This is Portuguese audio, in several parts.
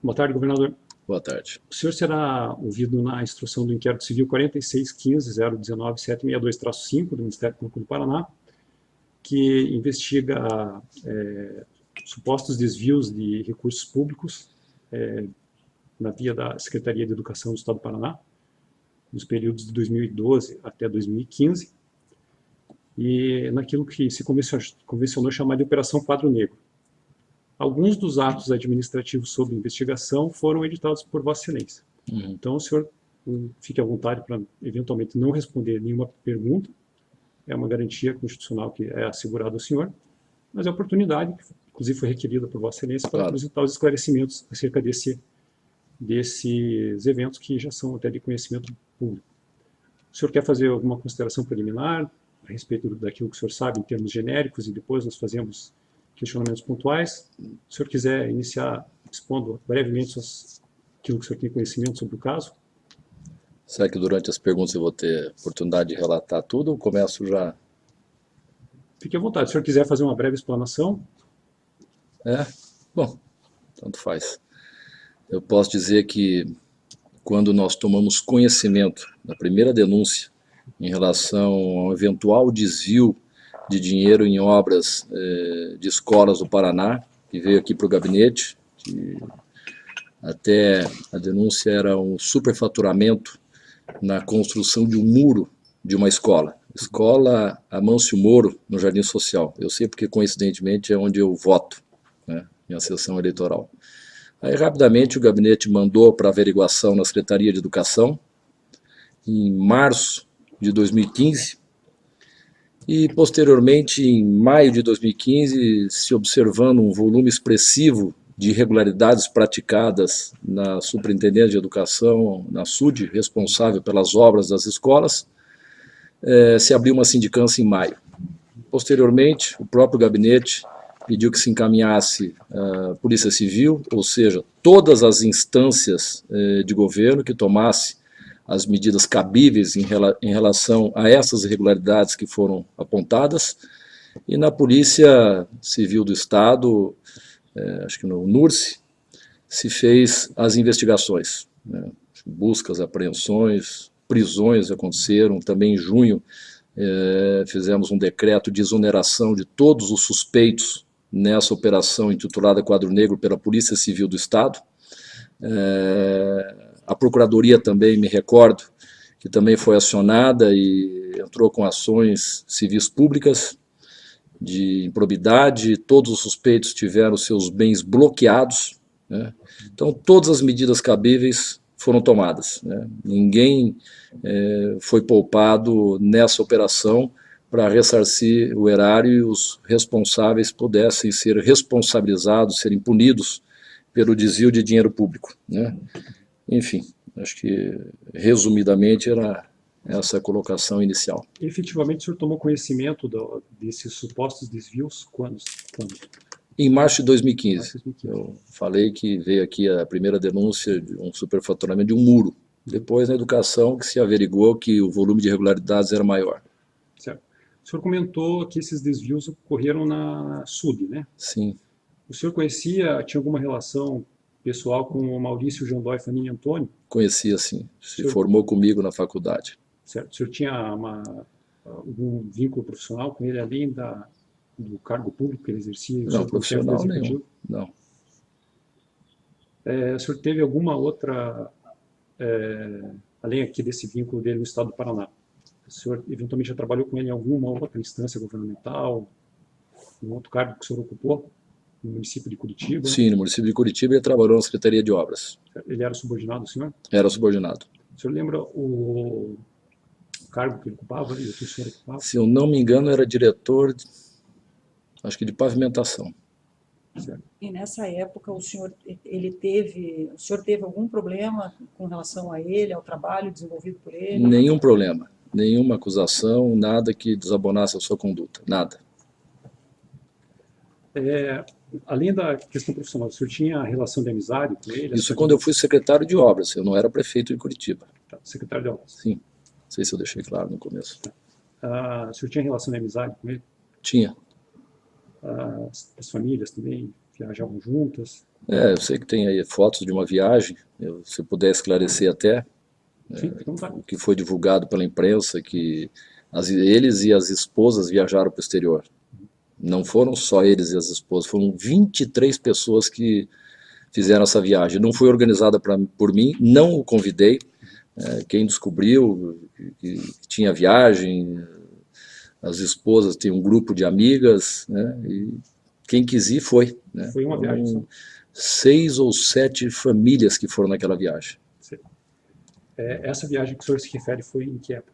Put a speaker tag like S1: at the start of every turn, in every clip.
S1: Boa tarde, governador.
S2: Boa tarde.
S1: O senhor será ouvido na instrução do inquérito civil 4615-019-762-5 do Ministério Público do Paraná, que investiga supostos desvios de recursos públicos na via da Secretaria de Educação do Estado do Paraná, nos períodos de 2012 até 2015, e naquilo que se convencionou chamar de Operação Quadro Negro. Alguns dos atos administrativos sob investigação foram editados por Vossa Excelência. Então, o senhor fique à vontade para, eventualmente, não responder nenhuma pergunta. É uma garantia constitucional que é assegurada ao senhor, mas é a oportunidade, que inclusive foi requerida por Vossa Excelência, para apresentar os esclarecimentos acerca desses eventos que já são até de conhecimento público. O senhor quer fazer alguma consideração preliminar a respeito daquilo que o senhor sabe em termos genéricos e depois nós fazemos questionamentos pontuais? Se o senhor quiser iniciar expondo brevemente aquilo que o senhor tem conhecimento sobre o caso.
S2: Será que durante as perguntas eu vou ter oportunidade de relatar tudo ou começo já?
S1: Fique à vontade. Se o senhor quiser fazer uma breve explanação.
S2: Bom, tanto faz. Eu posso dizer que quando nós tomamos conhecimento da primeira denúncia em relação ao eventual desvio de dinheiro em obras de escolas do Paraná, que veio aqui para o gabinete, que até a denúncia era um superfaturamento na construção de um muro de uma escola. Escola Amâncio Moro, no Jardim Social. Eu sei porque, coincidentemente, é onde eu voto, né, minha sessão eleitoral. Aí, rapidamente, o gabinete mandou para averiguação na Secretaria de Educação, em março de 2015, e, posteriormente, em maio de 2015, se observando um volume expressivo de irregularidades praticadas na Superintendência de Educação, na SUD, responsável pelas obras das escolas, se abriu uma sindicância em maio. Posteriormente, o próprio gabinete pediu que se encaminhasse a Polícia Civil, ou seja, todas as instâncias de governo que tomasse as medidas cabíveis em relação a essas irregularidades que foram apontadas, e na Polícia Civil do Estado, acho que no NURSE, se fez as investigações, né? Buscas, apreensões, prisões aconteceram. Também em junho fizemos um decreto de exoneração de todos os suspeitos nessa operação intitulada Quadro Negro pela Polícia Civil do Estado. A Procuradoria também, me recordo, que também foi acionada e entrou com ações civis públicas de improbidade. Todos os suspeitos tiveram seus bens bloqueados, né? Então, todas as medidas cabíveis foram tomadas, né? Ninguém foi poupado nessa operação para ressarcir o erário e os responsáveis pudessem ser responsabilizados, serem punidos pelo desvio de dinheiro público, né? Enfim, acho que, resumidamente, era essa a colocação inicial.
S1: Efetivamente, o senhor tomou conhecimento desses supostos desvios quando?
S2: Em março de 2015. Eu falei que veio aqui a primeira denúncia de um superfaturamento de um muro. Depois, na educação, que se averigou que o volume de irregularidades era maior.
S1: Certo. O senhor comentou que esses desvios ocorreram na SUD, né?
S2: Sim.
S1: O senhor tinha alguma relação pessoal com o Maurício Jandói Fanini Antônio?
S2: Conhecia, sim. Se formou comigo na faculdade.
S1: Certo. O senhor tinha algum vínculo profissional com ele, além do cargo público que ele exercia?
S2: Não, profissional nenhum. Não.
S1: O senhor teve alguma outra, além aqui desse vínculo dele no estado do Paraná, o senhor eventualmente já trabalhou com ele em alguma outra instância governamental, um outro cargo que o senhor ocupou no município de Curitiba?
S2: Sim, no município de Curitiba ele trabalhou na Secretaria de Obras.
S1: Ele era subordinado ao senhor?
S2: Era subordinado.
S1: O senhor lembra o cargo que ele ocupava e o que o senhor ocupava?
S2: Se eu não me engano, era diretor, acho que de pavimentação.
S1: Certo.
S3: E nessa época o senhor teve algum problema com relação a ele, ao trabalho desenvolvido por ele?
S2: Nenhum problema, nenhuma acusação, nada que desabonasse a sua conduta, nada.
S1: Além da questão profissional, o senhor tinha relação de amizade com ele?
S2: Isso quando eu fui secretário de obras, eu não era prefeito de Curitiba.
S1: Tá, secretário de obras.
S2: Sim, não sei se eu deixei claro no começo.
S1: O senhor tinha relação de amizade com ele?
S2: Tinha.
S1: As famílias também viajavam juntas?
S2: Eu sei que tem aí fotos de uma viagem, se puder esclarecer até,
S1: Sim, então tá.
S2: o que foi divulgado pela imprensa, que eles e as esposas viajaram para o exterior. Não foram só eles e as esposas, foram 23 pessoas que fizeram essa viagem. Não foi organizada por mim, não o convidei. Quem descobriu que tinha viagem, as esposas têm um grupo de amigas, né, e quem quis ir foi. Né.
S1: Foi uma viagem só.
S2: 6 ou 7 famílias que foram naquela viagem.
S1: Essa viagem que o senhor se refere foi em que época?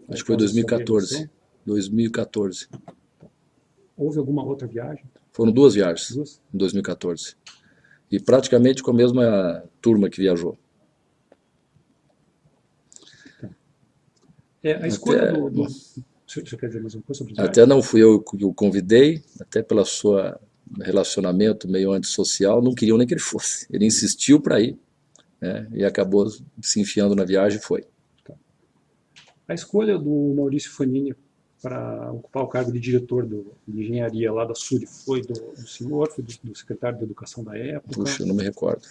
S2: Acho que foi 2014. 2014.
S1: Houve alguma outra viagem?
S2: Foram 2 viagens,
S1: Duas?
S2: em 2014. E praticamente com a mesma turma que viajou.
S1: A escolha do... O senhor quer dizer mais uma coisa sobre
S2: Até não fui eu que o convidei, até pela sua relacionamento meio antissocial, não queriam nem que ele fosse. Ele insistiu para ir, né, e acabou se enfiando na viagem e foi.
S1: A escolha do Maurício Fanini para ocupar o cargo de diretor de engenharia lá da SURI foi do senhor, foi do secretário de Educação da época?
S2: Puxa, eu não me recordo.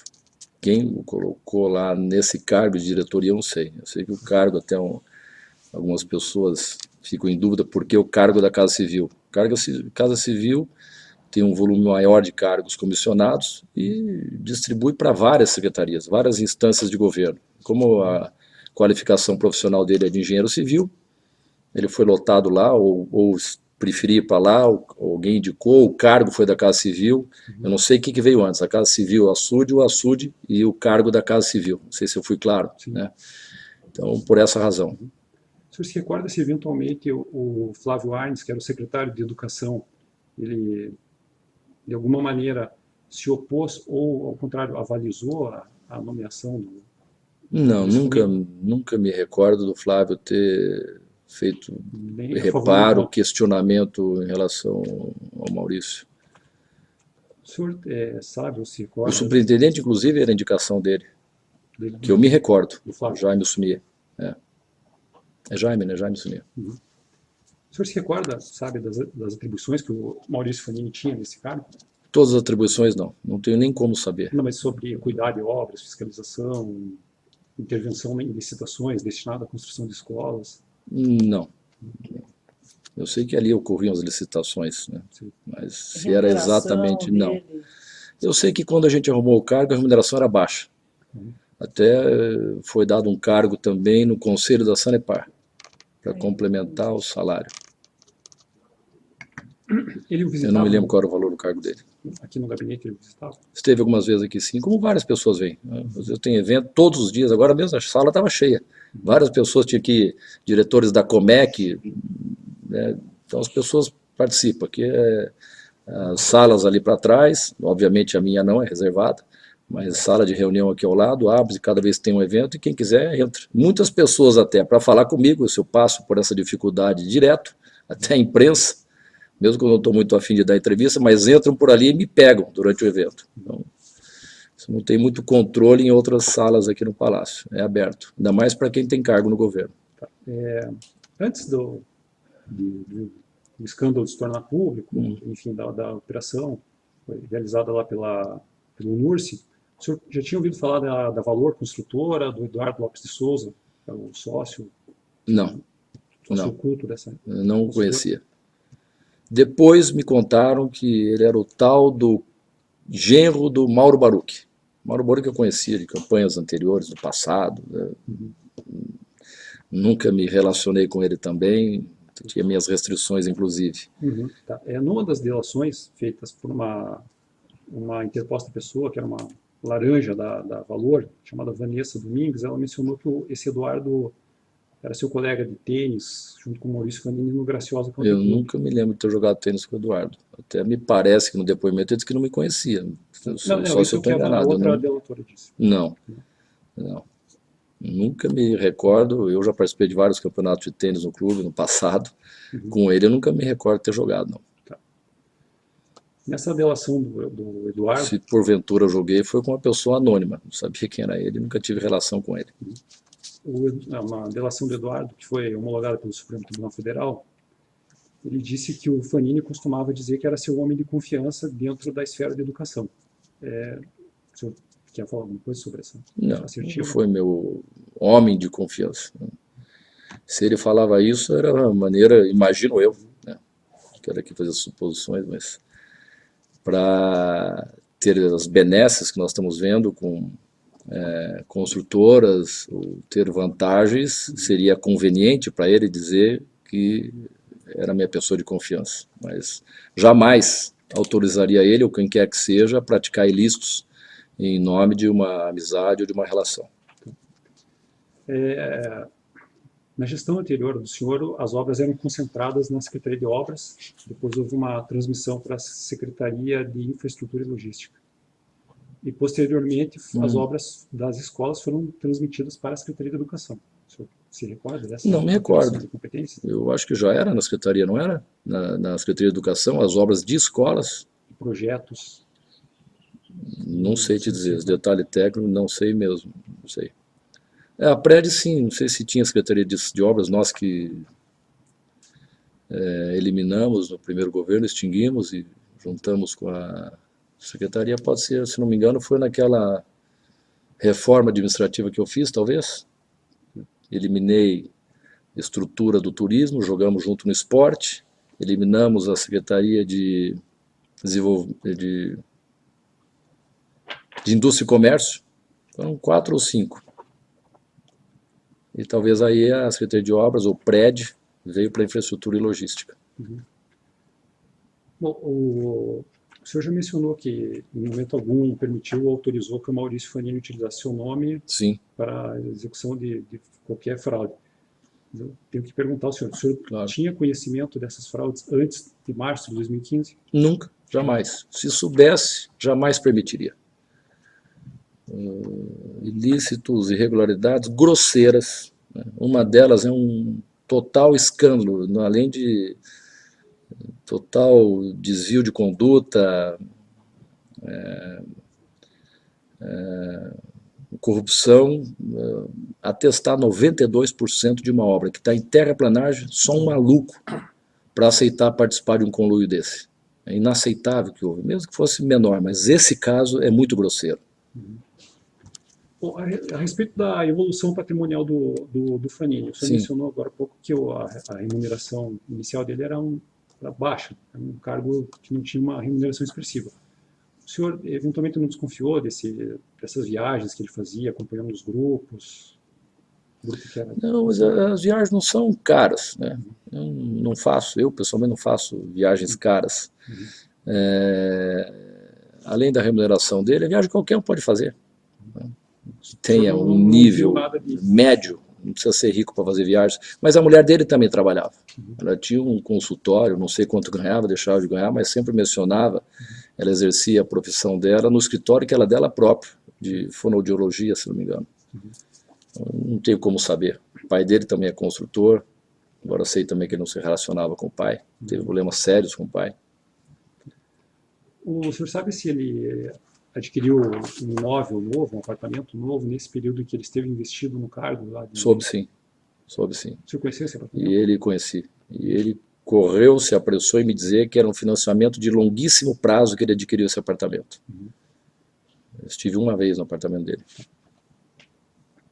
S2: Quem o colocou lá nesse cargo de diretoria, eu não sei. Eu sei que o cargo, até algumas pessoas ficam em dúvida por que o cargo da Casa Civil. Casa Civil tem um volume maior de cargos comissionados e distribui para várias secretarias, várias instâncias de governo. Como a qualificação profissional dele é de engenheiro civil, ele foi lotado lá, ou preferia ir para lá, alguém indicou, o cargo foi da Casa Civil, eu não sei o que veio antes, a Casa Civil, o Açude e o cargo da Casa Civil, não sei se eu fui claro, né? Então, por essa razão.
S1: O senhor se recorda se eventualmente o Flávio Arnes, que era o secretário de Educação, ele de alguma maneira se opôs ou, ao contrário, avalizou a nomeação do...
S2: Não, nunca me recordo do Flávio ter feito reparo, questionamento em relação ao Maurício.
S1: O senhor sabe ou se recorda?
S2: O superintendente, inclusive, era a indicação dele, que eu me recordo, o Jaime Sunier. É Jaime, né? Jaime Sunier.
S1: O senhor se recorda, sabe, das atribuições que o Maurício Fanini tinha nesse cargo?
S2: Todas as atribuições não tenho nem como saber.
S1: Não, mas sobre cuidar de obras, fiscalização, intervenção em licitações destinada à construção de escolas?
S2: Não. Eu sei que ali ocorriam as licitações, né? Mas se era exatamente, não. Eu sei que quando a gente arrumou o cargo, a remuneração era baixa. Até foi dado um cargo também no Conselho da Sanepar, para complementar o salário.
S1: Ele o visitava?
S2: Eu não me lembro qual era o valor do cargo dele.
S1: Aqui no gabinete ele visitava?
S2: Esteve algumas vezes aqui sim, como várias pessoas vêm. Eu tenho evento todos os dias, agora mesmo a sala estava cheia. Várias pessoas tinham aqui, diretores da Comec, né? Então as pessoas participam. Aqui as salas ali para trás, obviamente a minha não é reservada, mas sala de reunião aqui ao lado, abre cada vez que tem um evento e quem quiser entra. Muitas pessoas até para falar comigo, se eu passo por essa dificuldade direto, até a imprensa, mesmo que eu não estou muito afim de dar entrevista, mas entram por ali e me pegam durante o evento. Então, isso não tem muito controle em outras salas aqui no Palácio, é aberto, ainda mais para quem tem cargo no governo.
S1: Antes do escândalo se tornar público, enfim, da operação, foi realizada lá pelo NURSE, o senhor já tinha ouvido falar da Valor Construtora, do Eduardo Lopes de Souza, que é o sócio?
S2: Não.
S1: Oculto dessa?
S2: Eu não o conhecia. Depois me contaram que ele era o tal do genro do Mauro Baruch. Mauro Baruch eu conhecia de campanhas anteriores, do passado. Né? Nunca me relacionei com ele também, tinha minhas restrições, inclusive.
S1: Tá. Numa das delações feitas por uma interposta pessoa, que era uma laranja da Valor, chamada Vanessa Domingues, ela mencionou que esse Eduardo era seu colega de tênis, junto com o Maurício Fanini, no Graciosa.
S2: Eu nunca me lembro de ter jogado tênis com o Eduardo. Até me parece que no depoimento ele disse que não me conhecia. Só se eu estou enganado.
S1: Outra delatora disse.
S2: Não. Nunca me recordo. Eu já participei de vários campeonatos de tênis no clube no passado. Com ele eu nunca me recordo de ter jogado, não.
S1: Tá. Nessa delação do Eduardo...
S2: Se porventura eu joguei, foi com uma pessoa anônima. Não sabia quem era ele, nunca tive relação com ele.
S1: Uma delação do Eduardo, que foi homologada pelo Supremo Tribunal Federal, ele disse que o Fanini costumava dizer que era seu homem de confiança dentro da esfera da educação. O senhor quer falar alguma coisa sobre essa
S2: Não,
S1: assertiva?
S2: foi meu homem de confiança. Se ele falava isso, era uma maneira, imagino eu, né? Quero aqui fazer suposições, mas para ter as benesses que nós estamos vendo com construtoras, ou ter vantagens, seria conveniente para ele dizer que era minha pessoa de confiança, mas jamais autorizaria ele, ou quem quer que seja, a praticar ilícitos em nome de uma amizade ou de uma relação.
S1: Na gestão anterior do senhor, as obras eram concentradas na Secretaria de Obras, depois houve uma transmissão para a Secretaria de Infraestrutura e Logística. E, posteriormente, as obras das escolas foram transmitidas para a Secretaria de Educação. O senhor se recorda dessa?
S2: Não me recordo.
S1: De competência?
S2: Eu acho que já era na Secretaria, não era? Na Secretaria de Educação, as obras de escolas.
S1: Projetos.
S2: Não sei te dizer, esse detalhe técnico, não sei mesmo, não sei. A prédio, sim, não sei se tinha Secretaria de Obras, nós que eliminamos no primeiro governo, extinguimos e juntamos com a Secretaria, pode ser, se não me engano, foi naquela reforma administrativa que eu fiz, talvez. Eliminei a estrutura do turismo, jogamos junto no esporte, eliminamos a Secretaria de Indústria e Comércio, foram 4 ou 5. E talvez aí a Secretaria de Obras, ou PRED, veio para Infraestrutura e Logística.
S1: Bom, o senhor já mencionou que, em momento algum, permitiu ou autorizou que o Maurício Fanini utilizasse seu nome
S2: Sim.
S1: para a execução de qualquer fraude. Eu tenho que perguntar ao senhor, o senhor
S2: Claro.
S1: tinha conhecimento dessas fraudes antes de março de 2015?
S2: Nunca, jamais. Se soubesse, jamais permitiria. Ilícitos, irregularidades grosseiras, né? Uma delas é um total escândalo, além de total desvio de conduta, corrupção, atestar 92% de uma obra que está em terraplanagem, só um maluco para aceitar participar de um conluio desse. É inaceitável que houve, mesmo que fosse menor, mas esse caso é muito grosseiro.
S1: Bom, a respeito da evolução patrimonial do Fanini, o senhor
S2: Sim.
S1: mencionou agora há pouco que a remuneração inicial dele era baixa, era um cargo que não tinha uma remuneração expressiva. O senhor eventualmente não desconfiou dessas viagens que ele fazia, acompanhando os grupos?
S2: Não, mas as viagens não são caras, né? Eu não faço, eu pessoalmente não faço viagens caras. Além da remuneração dele, a viagem qualquer um pode fazer. Que tenha um nível médio, não precisa ser rico para fazer viagens, mas a mulher dele também trabalhava. Ela tinha um consultório, não sei quanto ganhava, deixava de ganhar, mas sempre mencionava, ela exercia a profissão dela no escritório que era dela própria, de fonoaudiologia, se não me engano. Não tenho como saber. O pai dele também é construtor, agora sei também que ele não se relacionava com o pai, teve problemas sérios com o pai.
S1: O senhor sabe se ele adquiriu um imóvel novo, um apartamento novo, nesse período em que ele esteve investido no cargo lá?
S2: Soube sim, soube sim.
S1: O senhor conhecia esse apartamento?
S2: E ele conheci. E ele correu, se apressou em me dizer que era um financiamento de longuíssimo prazo que ele adquiriu esse apartamento. Eu estive uma vez no apartamento dele.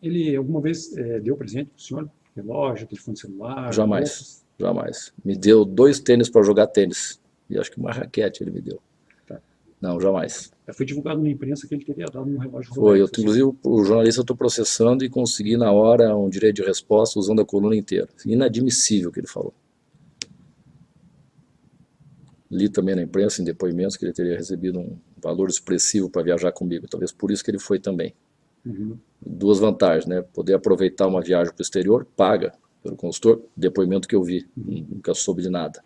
S1: Ele alguma vez deu presente para o senhor? Relógio, telefone celular?
S2: Jamais,
S1: roupas?
S2: jamais. Me deu 2 tênis para jogar tênis. E acho que uma raquete ele me deu.
S1: Tá.
S2: Não, jamais.
S1: Foi divulgado na imprensa que ele teria dado um relógio
S2: Foi,
S1: Rolex.
S2: inclusive o jornalista eu estou processando e consegui na hora um direito de resposta usando a coluna inteira. Inadmissível o que ele falou. Li também na imprensa, em depoimentos, que ele teria recebido um valor expressivo para viajar comigo. Talvez por isso que ele foi também. 2 vantagens, né? Poder aproveitar uma viagem para o exterior, paga pelo consultor, depoimento que eu vi, nunca soube de nada.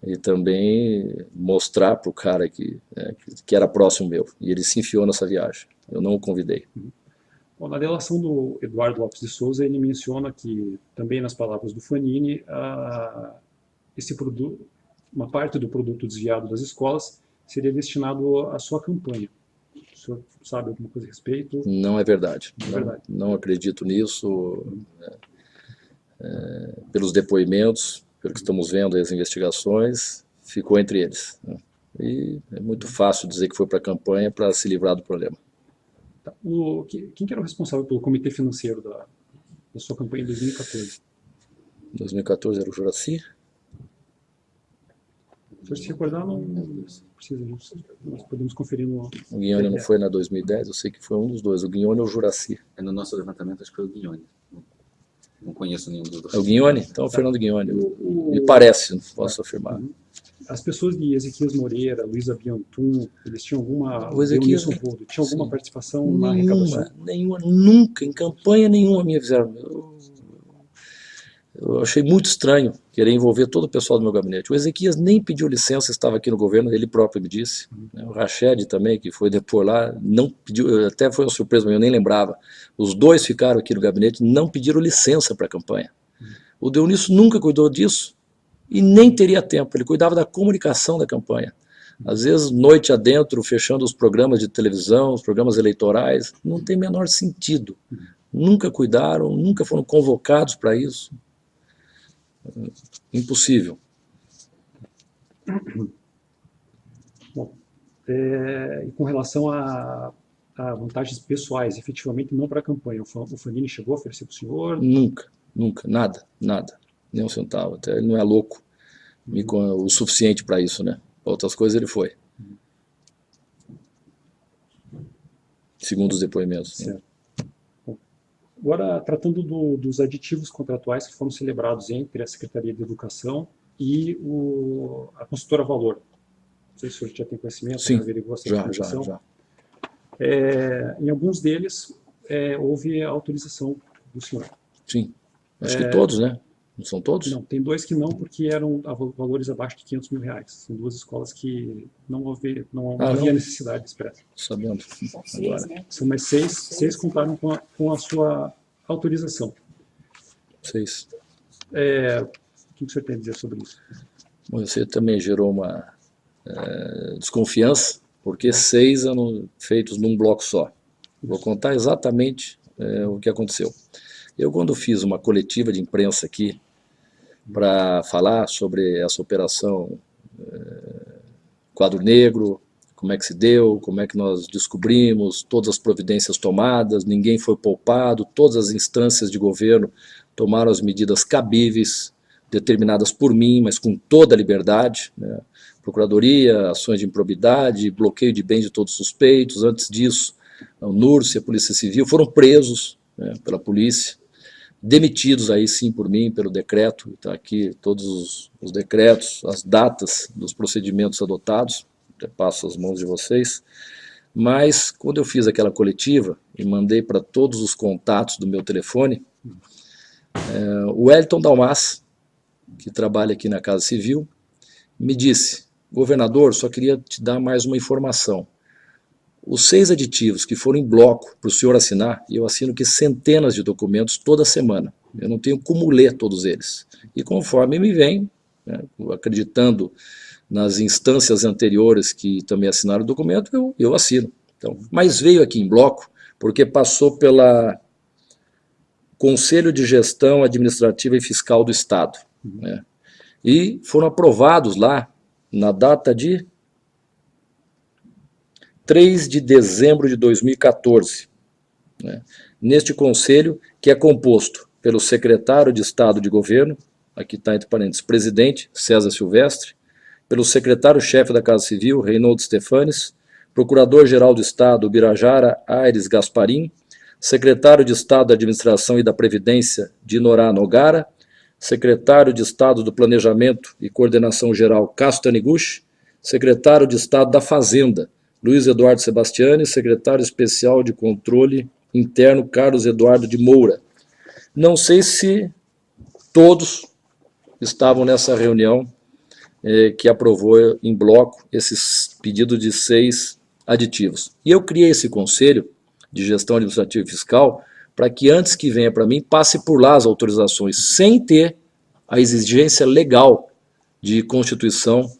S2: E também mostrar para o cara que era próximo meu. E ele se enfiou nessa viagem. Eu não o convidei.
S1: Bom, na delação do Eduardo Lopes de Souza, ele menciona que, também nas palavras do Fanini, esse produto, uma parte do produto desviado das escolas seria destinado à sua campanha. O senhor sabe alguma coisa a respeito?
S2: Não é verdade.
S1: Não é verdade.
S2: Não acredito nisso. Pelos depoimentos, pelo que estamos vendo aí as investigações, ficou entre eles, né? E é muito fácil dizer que foi para a campanha para se livrar do problema.
S1: Tá. Quem que era o responsável pelo comitê financeiro da sua campanha em 2014?
S2: Em 2014 era o Juracy?
S1: Se você se recordar, não precisa, nós podemos conferir no...
S2: O Guignoni não foi na 2010, eu sei que foi um dos dois, o Guignoni ou o Juracy.
S4: No nosso levantamento, acho que foi o Guignoni. Não conheço nenhum dos dois.
S2: É o Guignoni? Então é o Fernando Guignoni. Me parece, não posso afirmar.
S1: As pessoas de Ezequias Moreira, Luísa Biantun, eles tinham alguma...
S2: O Ezequias,
S1: tinha alguma
S2: sim,
S1: participação na arrecadação?
S2: Nenhuma, nunca, em campanha nenhuma me avisaram. Eu achei muito estranho querer envolver todo o pessoal do meu gabinete. O Ezequias nem pediu licença, estava aqui no governo, ele próprio me disse. O Rached também, que foi depor lá, não pediu, até foi uma surpresa, mas eu nem lembrava. Os dois ficaram aqui no gabinete, não pediram licença para a campanha. O Deunisso nunca cuidou disso e nem teria tempo, ele cuidava da comunicação da campanha. Às vezes, noite adentro, fechando os programas de televisão, os programas eleitorais, não tem menor sentido. Nunca cuidaram, nunca foram convocados para isso. Impossível.
S1: Bom, e com relação a vantagens pessoais, efetivamente não para a campanha, o Fanini chegou a oferecer para o senhor?
S2: Nunca, nunca, nada, nem um centavo. Até ele não é louco o suficiente para isso, né? Para outras coisas ele foi. Segundo os depoimentos.
S1: Certo. Bom, agora, tratando dos aditivos contratuais que foram celebrados entre a Secretaria de Educação e a consultora Valor. Não sei se o senhor já tem conhecimento,
S2: sim,
S1: averiguou essa
S2: já.
S1: Em alguns deles, houve a autorização do senhor.
S2: Sim, acho que todos, né? Não são todos?
S1: Não, tem dois que não, porque eram valores abaixo de R$500 mil. São duas escolas que não havia necessidade expressa.
S2: Sabendo.
S3: São seis, né?
S1: São mais seis contaram com a sua autorização.
S2: 6.
S1: O que o senhor tem a dizer sobre isso?
S2: Você também gerou uma desconfiança, porque 6 eram feitos num bloco só. Vou contar exatamente o que aconteceu. Eu, quando fiz uma coletiva de imprensa aqui, para falar sobre essa operação Quadro Negro, como é que se deu, como é que nós descobrimos, todas as providências tomadas, ninguém foi poupado, todas as instâncias de governo tomaram as medidas cabíveis, determinadas por mim, mas com toda a liberdade, né? Procuradoria, ações de improbidade, bloqueio de bens de todos os suspeitos. Antes disso, a NURSE, a Polícia Civil, foram presos, né, pela polícia, demitidos aí sim por mim, pelo decreto. Está aqui todos os decretos, as datas dos procedimentos adotados, até passo às mãos de vocês. Mas quando eu fiz aquela coletiva e mandei para todos os contatos do meu telefone, o Wellington Dalmas, que trabalha aqui na Casa Civil, me disse: governador, só queria te dar mais uma informação. Os 6 aditivos que foram em bloco para o senhor assinar, e eu assino aqui centenas de documentos toda semana, eu não tenho como ler todos eles. E conforme me vem, né, acreditando nas instâncias anteriores que também assinaram o documento, eu assino. Então, mas veio aqui em bloco porque passou pela Conselho de Gestão Administrativa e Fiscal do Estado, né, e foram aprovados lá na data de 3 de dezembro de 2014, né, neste conselho, que é composto pelo secretário de Estado de Governo, aqui está entre parênteses, presidente, César Silvestre, pelo secretário-chefe da Casa Civil, Reinaldo Stefanes, procurador-geral do Estado, Birajara Aires Gasparim, secretário de Estado da Administração e da Previdência, Dinorá Nogara, secretário de Estado do Planejamento e Coordenação Geral, Cássio Taniguchi, secretário de Estado da Fazenda, Luiz Eduardo Sebastiani, secretário especial de Controle Interno, Carlos Eduardo de Moura. Não sei se todos estavam nessa reunião que aprovou em bloco esses pedidos de 6 aditivos. E eu criei esse Conselho de Gestão Administrativa e Fiscal para que antes que venha para mim, passe por lá as autorizações, sem ter a exigência legal de constituição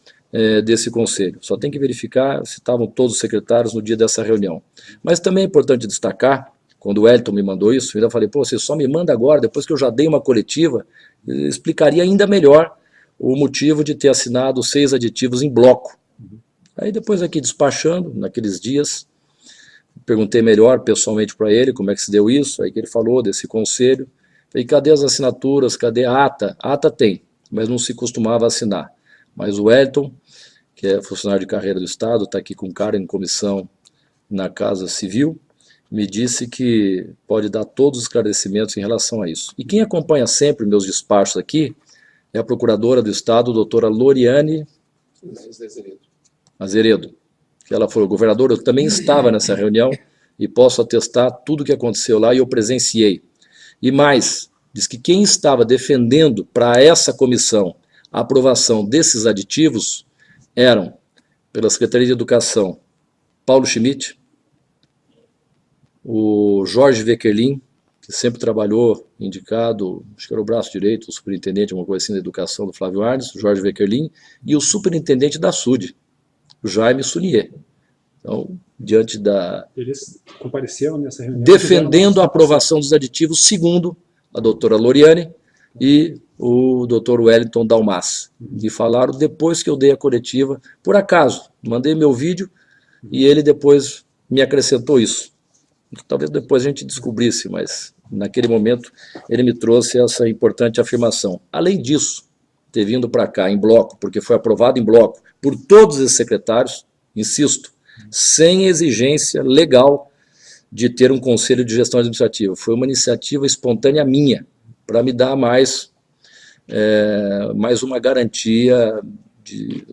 S2: desse conselho. Só tem que verificar se estavam todos os secretários no dia dessa reunião. Mas também é importante destacar, quando o Wellington me mandou isso, eu ainda falei, pô, você só me manda agora, depois que eu já dei uma coletiva, eu explicaria ainda melhor o motivo de ter assinado 6 aditivos em bloco. Aí depois aqui despachando, naqueles dias, perguntei melhor pessoalmente para ele como é que se deu isso, aí que ele falou desse conselho. Falei, cadê as assinaturas, cadê a ata? A ata tem, mas não se costumava assinar. Mas o Wellington, que é funcionário de carreira do Estado, está aqui com cara em comissão na Casa Civil, me disse que pode dar todos os esclarecimentos em relação a isso. E quem acompanha sempre meus despachos aqui é a procuradora do Estado, doutora Loriane Azeredo, que ela foi governadora, eu também estava nessa reunião e posso atestar tudo o que aconteceu lá e eu presenciei. E mais, diz que quem estava defendendo para essa comissão a aprovação desses aditivos eram, pela Secretaria de Educação, Paulo Schmidt, o Jorge Weckerlin, que sempre trabalhou indicado, acho que era o braço direito, o superintendente, uma coisa assim, da educação do Flávio Arnes, o Jorge Weckerlin, e o superintendente da SUD, o Jaime Sunier. Então, diante da...
S1: Eles compareceram nessa reunião.
S2: Defendendo a aprovação dos aditivos, segundo a doutora Loriane e o doutor Wellington Dalmas. E falaram depois que eu dei a coletiva, por acaso, mandei meu vídeo e ele depois me acrescentou isso. Talvez depois a gente descobrisse, mas naquele momento ele me trouxe essa importante afirmação. Além disso, ter vindo para cá em bloco, porque foi aprovado em bloco por todos esses secretários, insisto, sem exigência legal de ter um conselho de gestão administrativa. Foi uma iniciativa espontânea minha, para me dar mais uma garantia de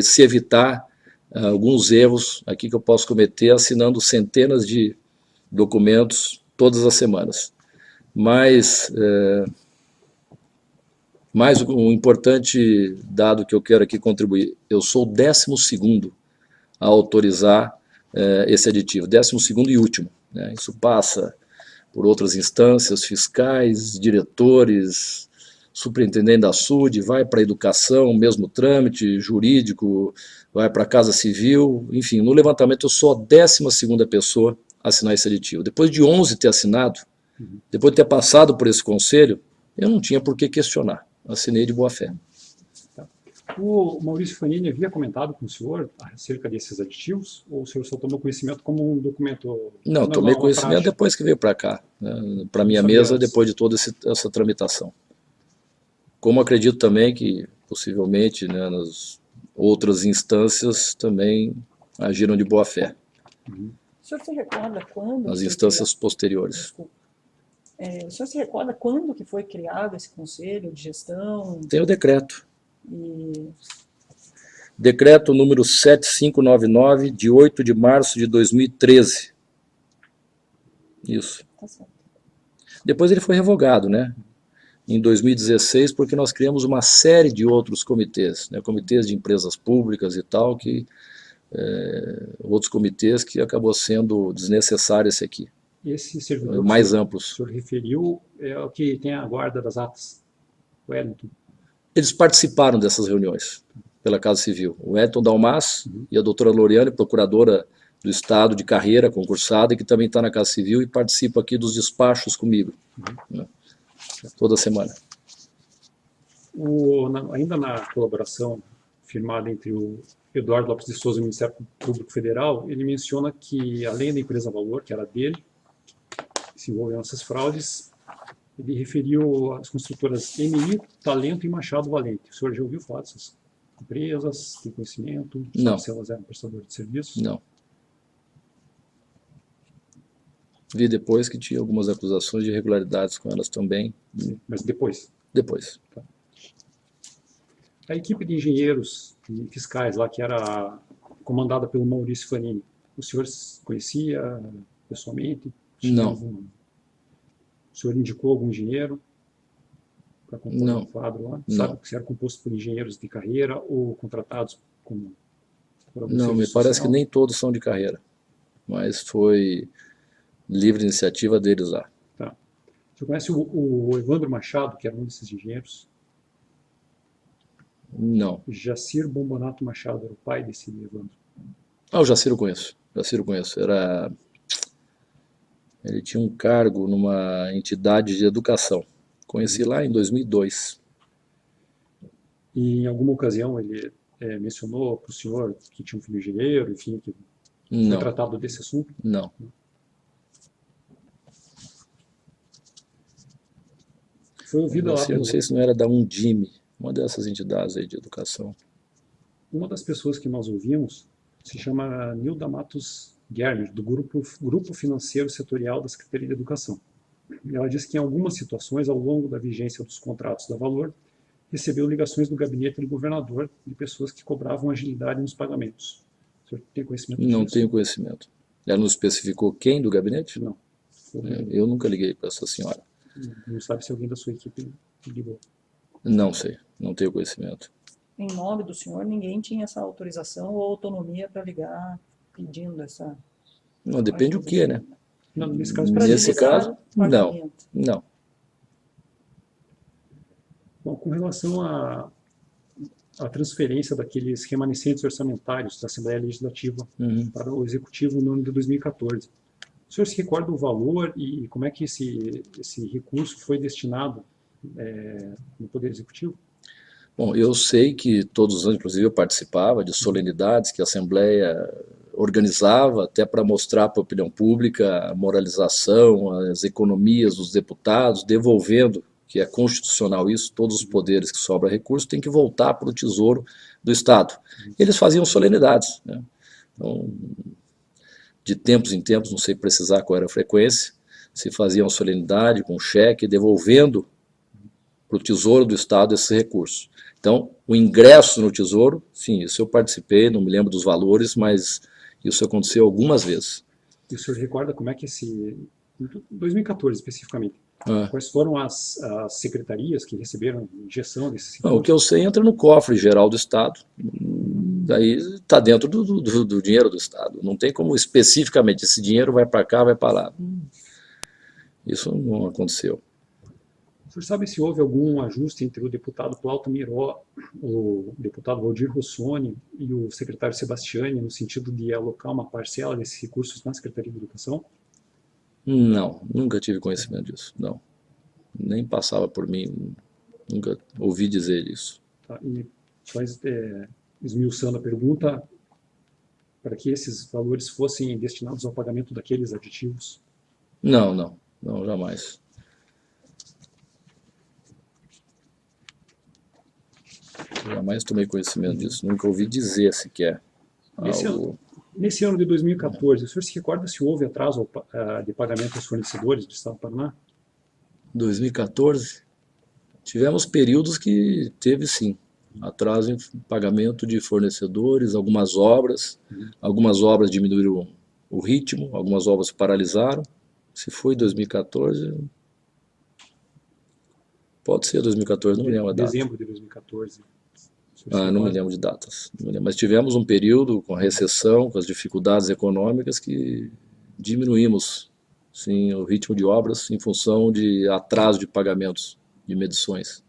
S2: se evitar alguns erros aqui que eu posso cometer assinando centenas de documentos todas as semanas. Mas mais um importante dado que eu quero aqui contribuir, eu sou o 12º a autorizar esse aditivo, 12º e último, né? Isso passa por outras instâncias, fiscais, diretores, superintendente da SUD, vai para a educação, mesmo trâmite, jurídico, vai para a Casa Civil, enfim, no levantamento eu sou a 12ª pessoa a assinar esse aditivo. Depois de 11 ter assinado, depois de ter passado por esse conselho, eu não tinha por que questionar, assinei de boa fé.
S1: O Maurício Fanini havia comentado com o senhor acerca desses aditivos, ou o senhor só tomou conhecimento como um documento?
S2: Não, tomei conhecimento depois que veio para cá, né, para minha mesa, depois de toda essa tramitação. Como acredito também que, possivelmente, né, nas outras instâncias também agiram de boa fé.
S3: O senhor se recorda quando?
S2: Nas instâncias posteriores.
S3: Desculpa. O senhor se recorda quando que foi criado esse conselho de gestão?
S2: Tem o decreto.
S3: E...
S2: Decreto número 7599, de 8 de março de 2013. Isso.
S3: Tá certo.
S2: Depois ele foi revogado, né? Em 2016, porque nós criamos uma série de outros comitês, né? Comitês de empresas públicas e tal, outros comitês que acabou sendo desnecessário esse aqui.
S1: Esse servidor
S2: mais amplos.
S1: O senhor referiu é o que tem a guarda das atas, o Wellington.
S2: Eles participaram dessas reuniões pela Casa Civil. O Wellington Dalmas e a doutora Loriane, procuradora do Estado de carreira, concursada, e que também está na Casa Civil e participa aqui dos despachos comigo, né, toda semana.
S1: Ainda na colaboração firmada entre o Eduardo Lopes de Souza e o Ministério Público Federal, ele menciona que, além da empresa Valor, que era dele, que se envolveu nessas fraudes, ele referiu as construtoras MI, Talento e Machado Valente. O senhor já ouviu falar dessas empresas? Tem conhecimento?
S2: Não.
S1: Sabe se elas eram prestadoras de serviços?
S2: Não. Vi depois que tinha algumas acusações de irregularidades com elas também.
S1: Sim, mas depois?
S2: Depois.
S1: Tá. A equipe de engenheiros e fiscais lá, que era comandada pelo Maurício Fanini, o senhor conhecia pessoalmente?
S2: Não.
S1: O senhor indicou algum engenheiro para compor o quadro lá?
S2: Não.
S1: Sabe se era composto por engenheiros de carreira ou contratados como...
S2: Não, me parece que nem todos são de carreira, mas foi livre iniciativa deles lá.
S1: Tá. O senhor conhece o Evandro Machado, que era um desses engenheiros?
S2: Não.
S1: Jacir Bombonato Machado era o pai desse Evandro.
S2: Ah, o Jacir eu conheço. Ele tinha um cargo numa entidade de educação. Conheci lá em 2002.
S1: E em alguma ocasião ele mencionou para o senhor que tinha um filho engenheiro, enfim, que foi
S2: Não,
S1: tratado desse assunto?
S2: não.
S1: Foi ouvida lá
S2: Eu não sei se não era da Undime, uma dessas entidades aí de educação.
S1: uma das pessoas que nós ouvimos se chama Nilda Matos Gerner, do Grupo Financeiro Setorial da Secretaria de Educação. E ela disse que em algumas situações, ao longo da vigência dos contratos da Valor, recebeu ligações do gabinete do governador de pessoas que cobravam agilidade nos pagamentos. O senhor tem conhecimento disso?
S2: Não tenho conhecimento. Ela não especificou quem do gabinete?
S1: Não.
S2: Eu nunca liguei para essa senhora.
S1: Não sabe se alguém da sua equipe ligou.
S2: Não sei, não tenho conhecimento.
S3: Em nome do senhor, ninguém tinha essa autorização ou autonomia para ligar pedindo essa...
S2: Não, depende do que, né?
S1: Não, nesse caso,
S3: Pra
S2: Nesse
S3: divulgar
S2: caso,
S3: o pagamento.
S2: não.
S1: bom, com relação à transferência daqueles remanescentes orçamentários da Assembleia Legislativa para o Executivo no ano de 2014, o senhor se recorda o valor e como é que esse recurso foi destinado no Poder Executivo?
S2: Bom, eu sei que todos os anos, inclusive, eu participava de solenidades que a Assembleia organizava até para mostrar para a opinião pública a moralização, as economias dos deputados, devolvendo, que é constitucional isso, todos os poderes que sobra recurso têm que voltar para o Tesouro do Estado. Eles faziam solenidades, né? Então, de tempos em tempos, não sei precisar qual era a frequência, se fazia uma solenidade com cheque, devolvendo para o Tesouro do Estado esse recurso. Então, o ingresso no Tesouro, sim, isso eu participei, não me lembro dos valores, mas isso aconteceu algumas vezes.
S1: E o senhor recorda como é que em 2014 especificamente, quais foram as secretarias que receberam injeção desses recursos?
S2: Não, o que eu sei entra no cofre geral do Estado, daí está dentro do dinheiro do Estado, não tem como especificamente, esse dinheiro vai para cá, vai para lá. Isso não aconteceu.
S1: O senhor sabe se houve algum ajuste entre o deputado Plauto Miró, o deputado Valdir Rossoni e o secretário Sebastiani, no sentido de alocar uma parcela desses recursos na Secretaria de Educação?
S2: Não, nunca tive conhecimento disso, não. Nem passava por mim, nunca ouvi dizer isso.
S1: Tá? E só esmiuçando a pergunta, para que esses valores fossem destinados ao pagamento daqueles aditivos?
S2: Não, jamais. Jamais tomei conhecimento disso, nunca ouvi dizer sequer algo.
S1: Nesse ano de 2014, o senhor se recorda se houve atraso de pagamento aos fornecedores do Estado do Paraná?
S2: 2014, tivemos períodos que teve sim, atraso em pagamento de fornecedores, algumas obras diminuíram o ritmo, algumas obras paralisaram. Se foi 2014, pode ser 2014, não me lembro a data.
S1: Dezembro de 2014.
S2: Não me lembro de datas, mas tivemos um período com a recessão, com as dificuldades econômicas que diminuímos sim, o ritmo de obras em função de atraso de pagamentos de medições.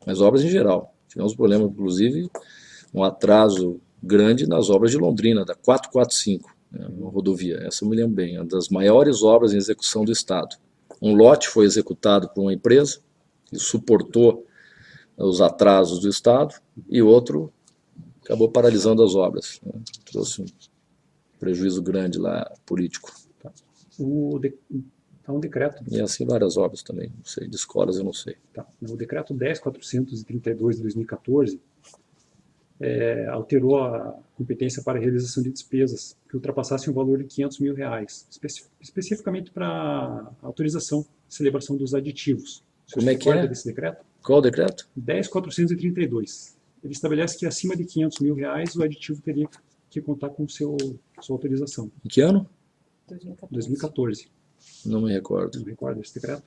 S2: Mas obras em geral. Tivemos problema, inclusive, um atraso grande nas obras de Londrina, da 445, né, uma rodovia. Essa eu me lembro bem, uma das maiores obras em execução do Estado. Um lote foi executado por uma empresa que suportou os atrasos do Estado e outro acabou paralisando as obras, né? Trouxe um prejuízo grande lá político.
S1: Tá um decreto.
S2: E assim várias obras também, não sei, de escolas eu não sei.
S1: Tá. O decreto 10.432 de 2014 alterou a competência para a realização de despesas que ultrapassassem o valor de R$500 mil, especificamente para autorização de celebração dos aditivos.
S2: Como é que é?
S1: Desse decreto?
S2: Qual o decreto?
S1: 10.432. Ele estabelece que acima de R$500 mil o aditivo teria que contar com sua autorização.
S2: Em que ano?
S1: 2014.
S2: Não me recordo.
S1: Não recorda desse decreto?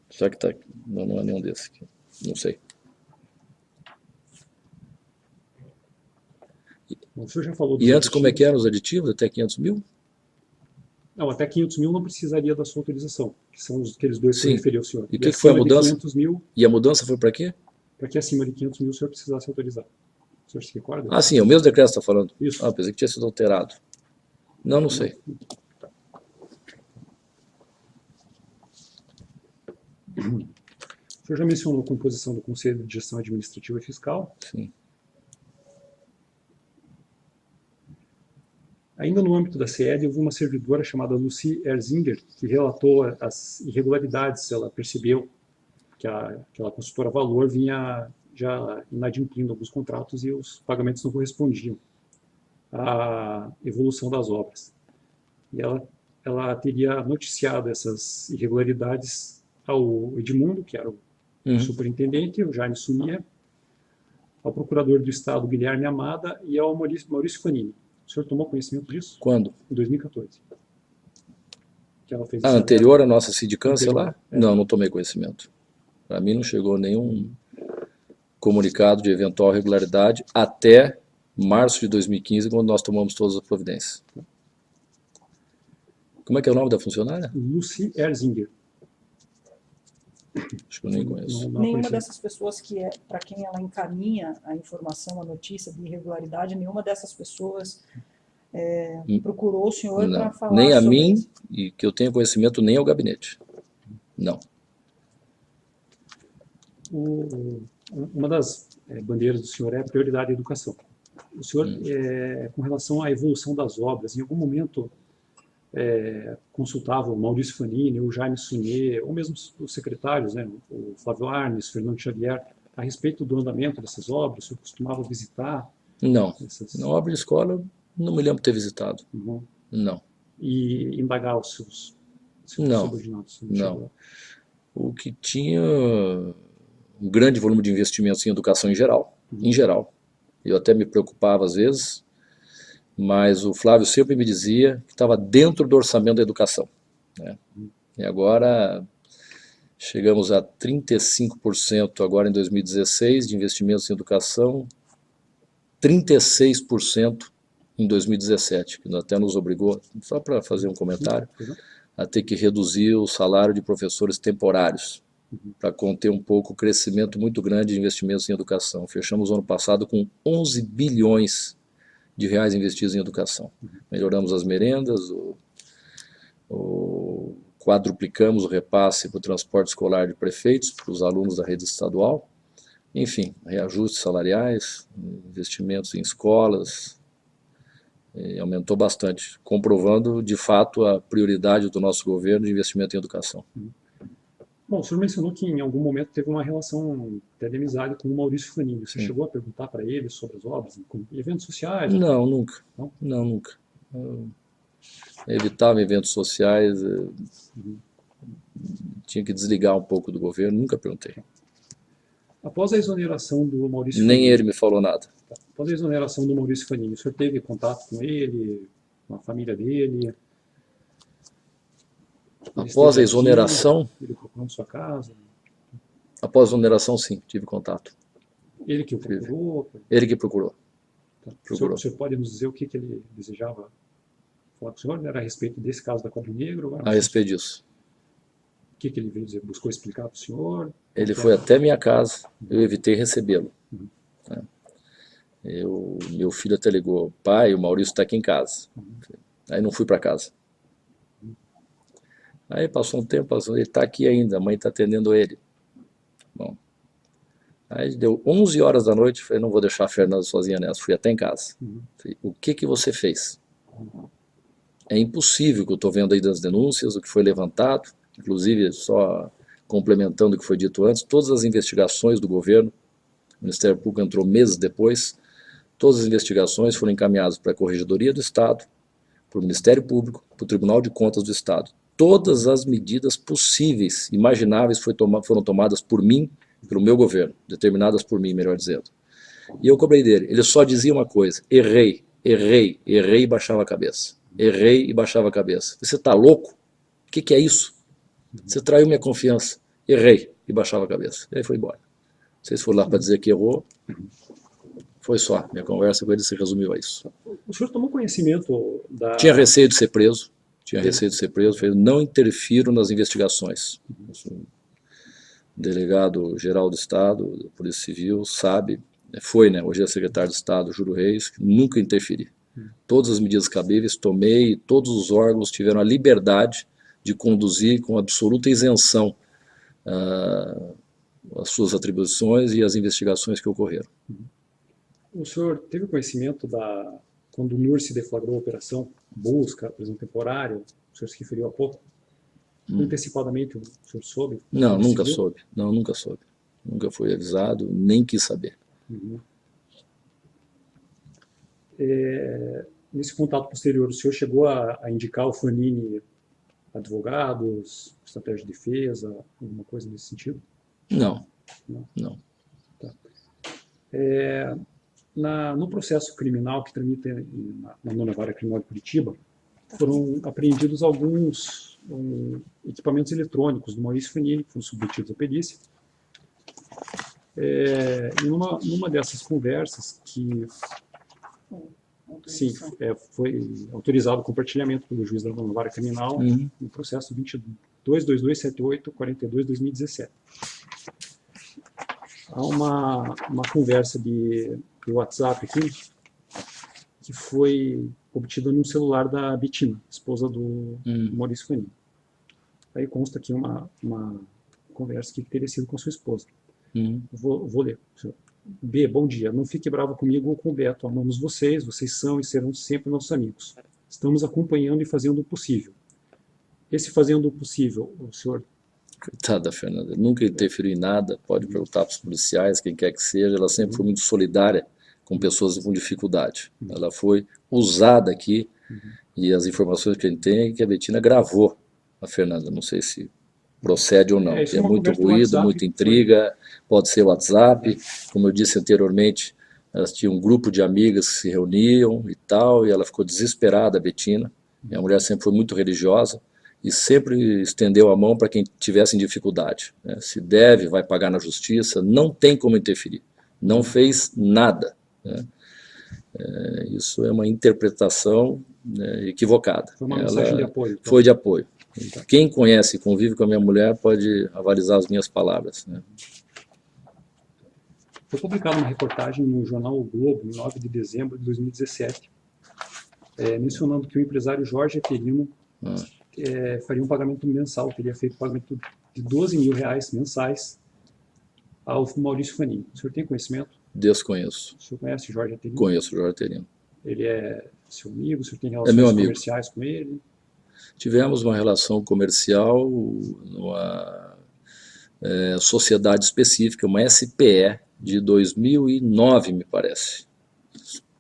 S2: Será que tá? Não é nenhum desses aqui. Não sei.
S1: O senhor já falou
S2: E antes como é que eram os aditivos? Até 500 mil?
S1: Não, até 500 mil não precisaria da sua autorização, que são aqueles dois que eu referi ao senhor.
S2: E o que foi a mudança?
S1: 500 mil,
S2: e a mudança foi para quê?
S1: para que acima de 500 mil o senhor precisasse autorizar. O senhor se recorda?
S2: Ah, sim, é o mesmo decreto que você está falando.
S1: Isso.
S2: Ah, pensei que tinha sido alterado. Não sei.
S1: O O senhor já mencionou a composição do Conselho de Gestão Administrativa e Fiscal.
S2: Sim.
S1: Ainda no âmbito da SEAD, houve uma servidora chamada Lucy Erzinger, que relatou as irregularidades. Ela percebeu que aquela consultora Valor vinha já inadimplindo alguns contratos e os pagamentos não correspondiam à evolução das obras. E ela teria noticiado essas irregularidades ao Edmundo, que era o superintendente, o Jaime Sunia, ao procurador do Estado, Guilherme Amada, e ao Maurício Fanini. O senhor tomou conhecimento disso?
S2: Quando?
S1: Em 2014. Que ela fez
S2: A
S1: essa
S2: anterior à nossa sindicância lá?
S1: É.
S2: Não tomei conhecimento. Para mim não chegou nenhum comunicado de eventual irregularidade até março de 2015, quando nós tomamos todas as providências. Como é que é o nome da funcionária?
S1: Lucy Erzinger.
S2: Acho que eu nem conheço.
S1: Não
S3: Nenhuma
S1: apareceu.
S3: dessas pessoas para quem ela encaminha a informação, a notícia de irregularidade, nenhuma dessas pessoas procurou o senhor para falar
S2: Nem a
S3: sobre
S2: mim,
S3: isso.
S2: e que eu tenha conhecimento, nem ao gabinete. Não.
S1: Uma das bandeiras do senhor é a prioridade da educação. O senhor, com relação à evolução das obras, em algum momento consultava o Maurício Fanini, o Jaime Sunier, ou mesmo os secretários, né, o Flávio Arnes, Fernando Xavier, a respeito do andamento dessas obras? O senhor costumava visitar?
S2: Não.
S1: Essas...
S2: Na obra de escola, não me lembro de ter visitado.
S1: Uhum.
S2: Não.
S1: E indagar os seus subordinados?
S2: Não. O que tinha um grande volume de investimentos em educação em geral. Em geral. Eu até me preocupava às vezes, mas o Flávio sempre me dizia que estava dentro do orçamento da educação, né? E agora chegamos a 35% agora em 2016 de investimentos em educação, 36% em 2017, que até nos obrigou, só para fazer um comentário, a ter que reduzir o salário de professores temporários, para conter um pouco o crescimento muito grande de investimentos em educação. Fechamos o ano passado com 11 bilhões de reais investidos em educação. Melhoramos as merendas, quadruplicamos o repasse para o transporte escolar de prefeitos, para os alunos da rede estadual, enfim, reajustes salariais, investimentos em escolas, aumentou bastante, comprovando de fato a prioridade do nosso governo de investimento em educação.
S1: Bom, o senhor mencionou que em algum momento teve uma relação até de amizade com o Maurício Fanini. Você chegou a perguntar para ele sobre as obras, eventos sociais?
S2: Não, nunca.
S1: Não?
S2: Não, nunca. Eu evitava eventos sociais, tinha que desligar um pouco do governo, nunca perguntei.
S1: Após a exoneração do Maurício
S2: Nem
S1: Fanini,
S2: ele me falou nada.
S1: após a exoneração do Maurício Fanini, o senhor teve contato com ele, com a família dele?
S2: Após a exoneração,
S1: ele procurou sua casa?
S2: após a exoneração, sim, tive contato.
S1: Ele que o procurou?
S2: Ele que procurou.
S1: O senhor pode nos dizer o que ele desejava falar com o senhor? Era a respeito desse caso da Cobra Negra?
S2: A respeito disso.
S1: O que ele veio dizer? Buscou explicar para o senhor?
S2: Ele foi até minha casa, eu evitei recebê-lo. Meu filho até ligou, pai, o Maurício está aqui em casa. Aí não fui para casa. Aí passou um tempo, ele está aqui ainda, a mãe está atendendo ele. Bom, aí deu 11 horas da noite, falei, não vou deixar a Fernanda sozinha nessa, fui até em casa. Falei, o que você fez? É impossível, que eu estou vendo aí das denúncias, o que foi levantado, inclusive só complementando o que foi dito antes, todas as investigações do governo, o Ministério Público entrou meses depois, todas as investigações foram encaminhadas para a Corregedoria do Estado, para o Ministério Público, para o Tribunal de Contas do Estado. Todas as medidas possíveis, imagináveis, foram tomadas por mim, pelo meu governo, determinadas por mim, melhor dizendo. E eu cobrei dele. Ele só dizia uma coisa, errei e baixava a cabeça. Errei e baixava a cabeça. Você está louco? O que é isso? Você traiu minha confiança. Errei e baixava a cabeça. E aí foi embora. Vocês foram lá para dizer que errou. Foi só. Minha conversa com ele se resumiu a isso.
S1: O senhor tomou conhecimento da...
S2: Tinha receio de ser preso. Falei, não interfiro nas investigações. O delegado-geral do Estado, da Polícia Civil, sabe, hoje é secretário de Estado, Júlio Reis, nunca interferi. Todas as medidas cabíveis tomei, e todos os órgãos tiveram a liberdade de conduzir com absoluta isenção as suas atribuições e as investigações que ocorreram.
S1: O senhor teve conhecimento quando o NURSE deflagrou a operação busca, prisão temporária, o senhor se referiu há pouco? Antecipadamente o senhor soube?
S2: Não, nunca
S1: Decidiu?
S2: soube. Não, nunca soube. Nunca fui avisado, nem quis saber.
S1: Uhum. Nesse contato posterior, o senhor chegou a indicar ao Fanini advogados, estratégia de defesa, alguma coisa nesse sentido?
S2: Não,
S1: Não.
S2: não.
S1: No processo criminal que tramita na 9ª Vara Criminal de Curitiba, foram apreendidos alguns equipamentos eletrônicos do Maurício Fanini, que foram submetidos à perícia. E numa dessas conversas, que sim, foi autorizado o compartilhamento pelo juiz da 9ª Vara Criminal no processo 22.2278/42/2017. Há uma conversa de WhatsApp aqui que foi obtida no celular da Bettina, esposa do Maurício Fanini. Aí consta aqui uma conversa que teria sido com sua esposa. Vou ler. B, bom dia. Não fique bravo comigo ou com o Beto. Amamos vocês, vocês são e serão sempre nossos amigos. Estamos acompanhando e fazendo o possível. Esse fazendo o possível, o senhor...
S2: Coitada, Fernanda. Nunca interferiu em nada. Pode perguntar para os policiais, quem quer que seja. Ela sempre foi muito solidária com pessoas com dificuldade. Ela foi usada aqui e as informações que a gente tem é que a Bettina gravou a Fernanda. Não sei se procede ou não. Tem muito ruído, muita intriga, pode ser WhatsApp. Como eu disse anteriormente, elas tinham um grupo de amigas que se reuniam e tal, e ela ficou desesperada, a Bettina. Minha mulher sempre foi muito religiosa e sempre estendeu a mão para quem tivesse em dificuldade, né? Se deve, vai pagar na justiça, não tem como interferir. Não fez nada, né? Isso é uma interpretação, né, equivocada.
S1: Foi uma mensagem de apoio. Então.
S2: Foi de apoio. Quem conhece e convive com a minha mulher pode avalizar as minhas palavras, né?
S1: Foi publicada uma reportagem no jornal O Globo, em 9 de dezembro de 2017, mencionando que o empresário Jorge Eterino faria um pagamento mensal, teria feito um pagamento de R$12 mil mensais ao Maurício Fanini. O senhor tem conhecimento?
S2: Desconheço.
S1: O senhor conhece Jorge Eterino?
S2: Conheço o Jorge Eterino.
S1: Ele é seu amigo? O senhor tem relações comerciais com ele?
S2: Tivemos uma relação comercial numa sociedade específica, uma SPE, de 2009, me parece.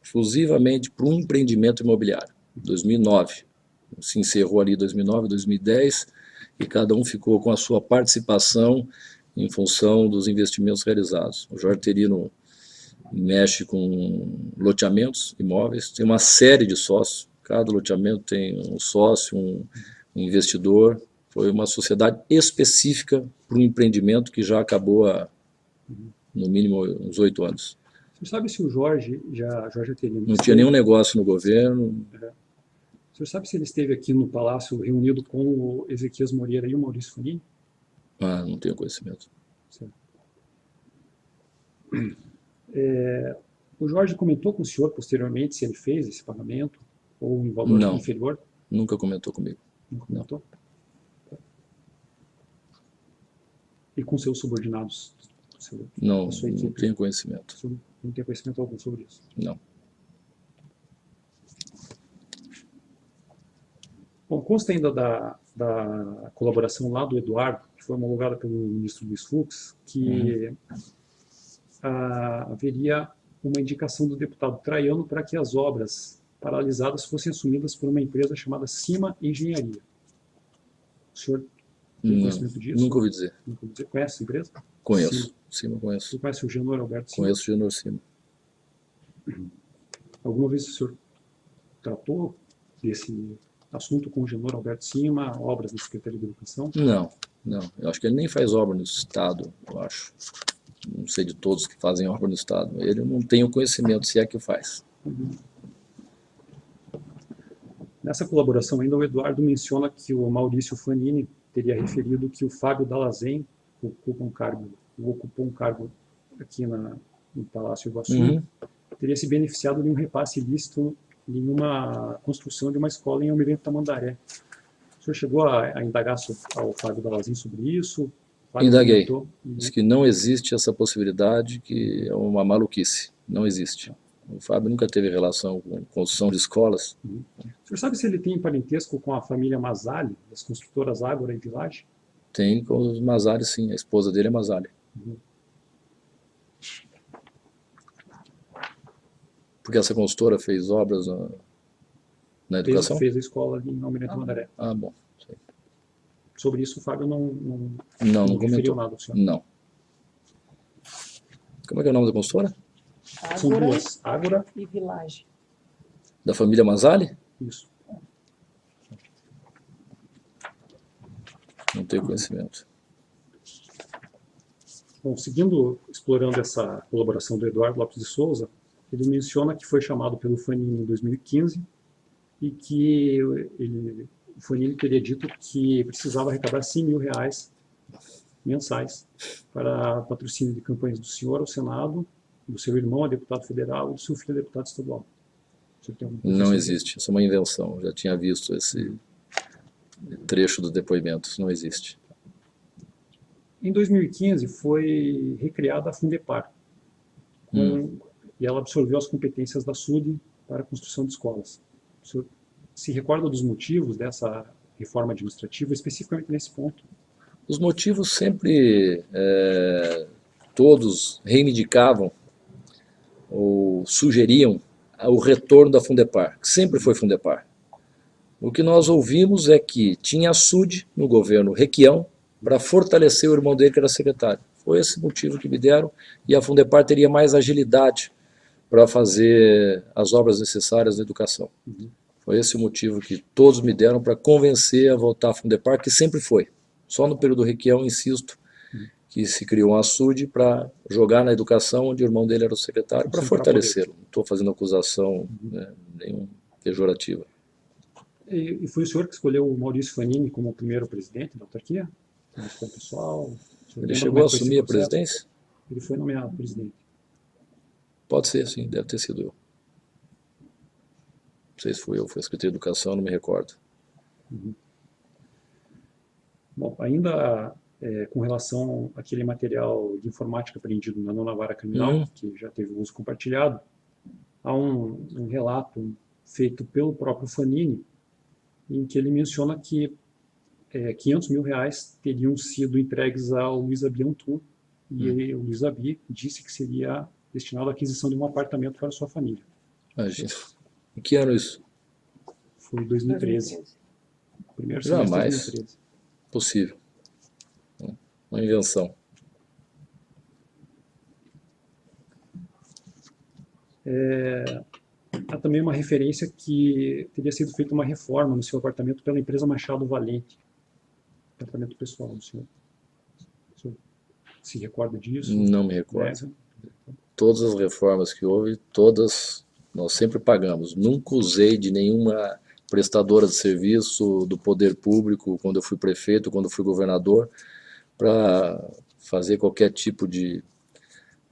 S2: Exclusivamente para um empreendimento imobiliário. 2009. Se encerrou ali 2009, 2010, e cada um ficou com a sua participação em função dos investimentos realizados. O Jorge Eterino mexe com loteamentos imóveis, tem uma série de sócios, cada loteamento tem um sócio, um investidor. Foi uma sociedade específica para um empreendimento que já acabou há, no mínimo, uns 8 anos.
S1: Você sabe se o Jorge Eterino...
S2: Não tinha nenhum negócio no governo.
S1: O senhor sabe se ele esteve aqui no Palácio reunido com o Ezequias Moreira e o Maurício Fanini?
S2: Ah, não tenho conhecimento.
S1: Certo. O Jorge comentou com o senhor posteriormente se ele fez esse pagamento ou em valor inferior?
S2: Nunca comentou comigo.
S1: Nunca comentou? Não. E com seus subordinados?
S2: Não tenho conhecimento.
S1: O senhor não tem conhecimento algum sobre isso?
S2: Não.
S1: Bom, consta ainda da colaboração lá do Eduardo, que foi homologada pelo ministro Luiz Fux, que haveria uma indicação do deputado Traiano para que as obras paralisadas fossem assumidas por uma empresa chamada Cima Engenharia. O senhor tem conhecimento disso?
S2: Nunca ouvi dizer.
S1: Conhece essa empresa?
S2: Conheço. Cima conheço.
S1: Você conhece o Genor Alberto Cima?
S2: Conheço o Genor Cima.
S1: Alguma vez o senhor tratou desse assunto com o Genor Alberto Cima, obras da Secretaria de Educação?
S2: Não. Eu acho que ele nem faz obra no Estado, eu acho. Não sei de todos que fazem obra no Estado. Ele não tem o conhecimento, se é que faz.
S1: Nessa colaboração ainda, o Eduardo menciona que o Maurício Fanini teria referido que o Fábio Dalazen ocupou um cargo aqui no Palácio Iguaçu, teria se beneficiado de um repasse ilícito em uma construção de uma escola em Almirante Tamandaré. O senhor chegou a indagar ao Fábio Dalazen sobre isso? O Fábio
S2: Indaguei.
S1: comentou.
S2: Diz que não existe essa possibilidade, que é uma maluquice. Não existe. O Fábio nunca teve relação com construção de escolas.
S1: O senhor sabe se ele tem parentesco com a família Masali, das construtoras Ágora e Village?
S2: Tem com os Masali, sim. A esposa dele é Masali. Porque essa consultora fez obras na educação?
S1: Fez a escola em Almirante Tamandaré.
S2: Ah, bom.
S1: Sobre isso, o Fábio não
S2: Não
S1: referiu
S2: comentou.
S1: nada ao senhor.
S2: Não. Como é que é o nome da consultora?
S1: São
S3: Ágora
S1: duas, Ágora,
S3: e Village.
S2: Da família Masali?
S1: isso.
S2: Não tenho conhecimento.
S1: Bom, seguindo, explorando essa colaboração do Eduardo Lopes de Souza, ele menciona que foi chamado pelo Fanini em 2015 e que o Fanini teria dito que precisava arrecadar R$100.000 mensais para patrocínio de campanhas do senhor ao Senado, do seu irmão a deputado federal e do seu filho a deputado estadual. Você tem alguma coisa
S2: Não
S1: sobre
S2: existe. Isso é uma invenção. Eu já tinha visto esse trecho do depoimento. Isso não existe.
S1: Em 2015 foi recriada a Fundepar, e ela absorveu as competências da SUD para a construção de escolas. O senhor se recorda dos motivos dessa reforma administrativa, especificamente nesse ponto?
S2: Os motivos sempre todos reivindicavam ou sugeriam o retorno da Fundepar, que sempre foi Fundepar. O que nós ouvimos é que tinha a SUD no governo Requião para fortalecer o irmão dele, que era secretário. Foi esse motivo que me deram, e a Fundepar teria mais agilidade para fazer as obras necessárias na educação. Foi esse o motivo que todos me deram para convencer a votar a Fundepar, que sempre foi. Só no período Requião, insisto, que se criou uma SUD para jogar na educação, onde o irmão dele era o secretário, para fortalecê-lo. Não estou fazendo acusação nenhuma pejorativa.
S1: E foi o senhor que escolheu o Maurício Fanini como o primeiro presidente da autarquia? Gestão pessoal?
S2: Ele chegou a assumir a presidência?
S1: Ele foi nomeado presidente.
S2: Pode ser, sim, deve ter sido eu. Não sei se fui eu, foi a Secretaria de Educação, não me recordo.
S1: Bom, ainda com relação àquele material de informática apreendido na 9ª Vara Criminal, que já teve uso compartilhado, há um relato feito pelo próprio Fanini, em que ele menciona que R$500 mil teriam sido entregues ao Luiz Abi Antum, e o Luiz Abi disse que seria destinado à aquisição de um apartamento para sua família.
S2: Imagina. Em que ano isso?
S1: Foi em 2013. Primeiro semestre de
S2: Jamais.
S1: 2013.
S2: Possível. Uma invenção.
S1: Há também uma referência que teria sido feita uma reforma no seu apartamento pela empresa Machado Valente. Apartamento pessoal do senhor. O senhor se recorda disso?
S2: Não me recordo. Todas as reformas que houve, todas nós sempre pagamos. Nunca usei de nenhuma prestadora de serviço do poder público, quando eu fui prefeito, quando eu fui governador, para fazer qualquer tipo de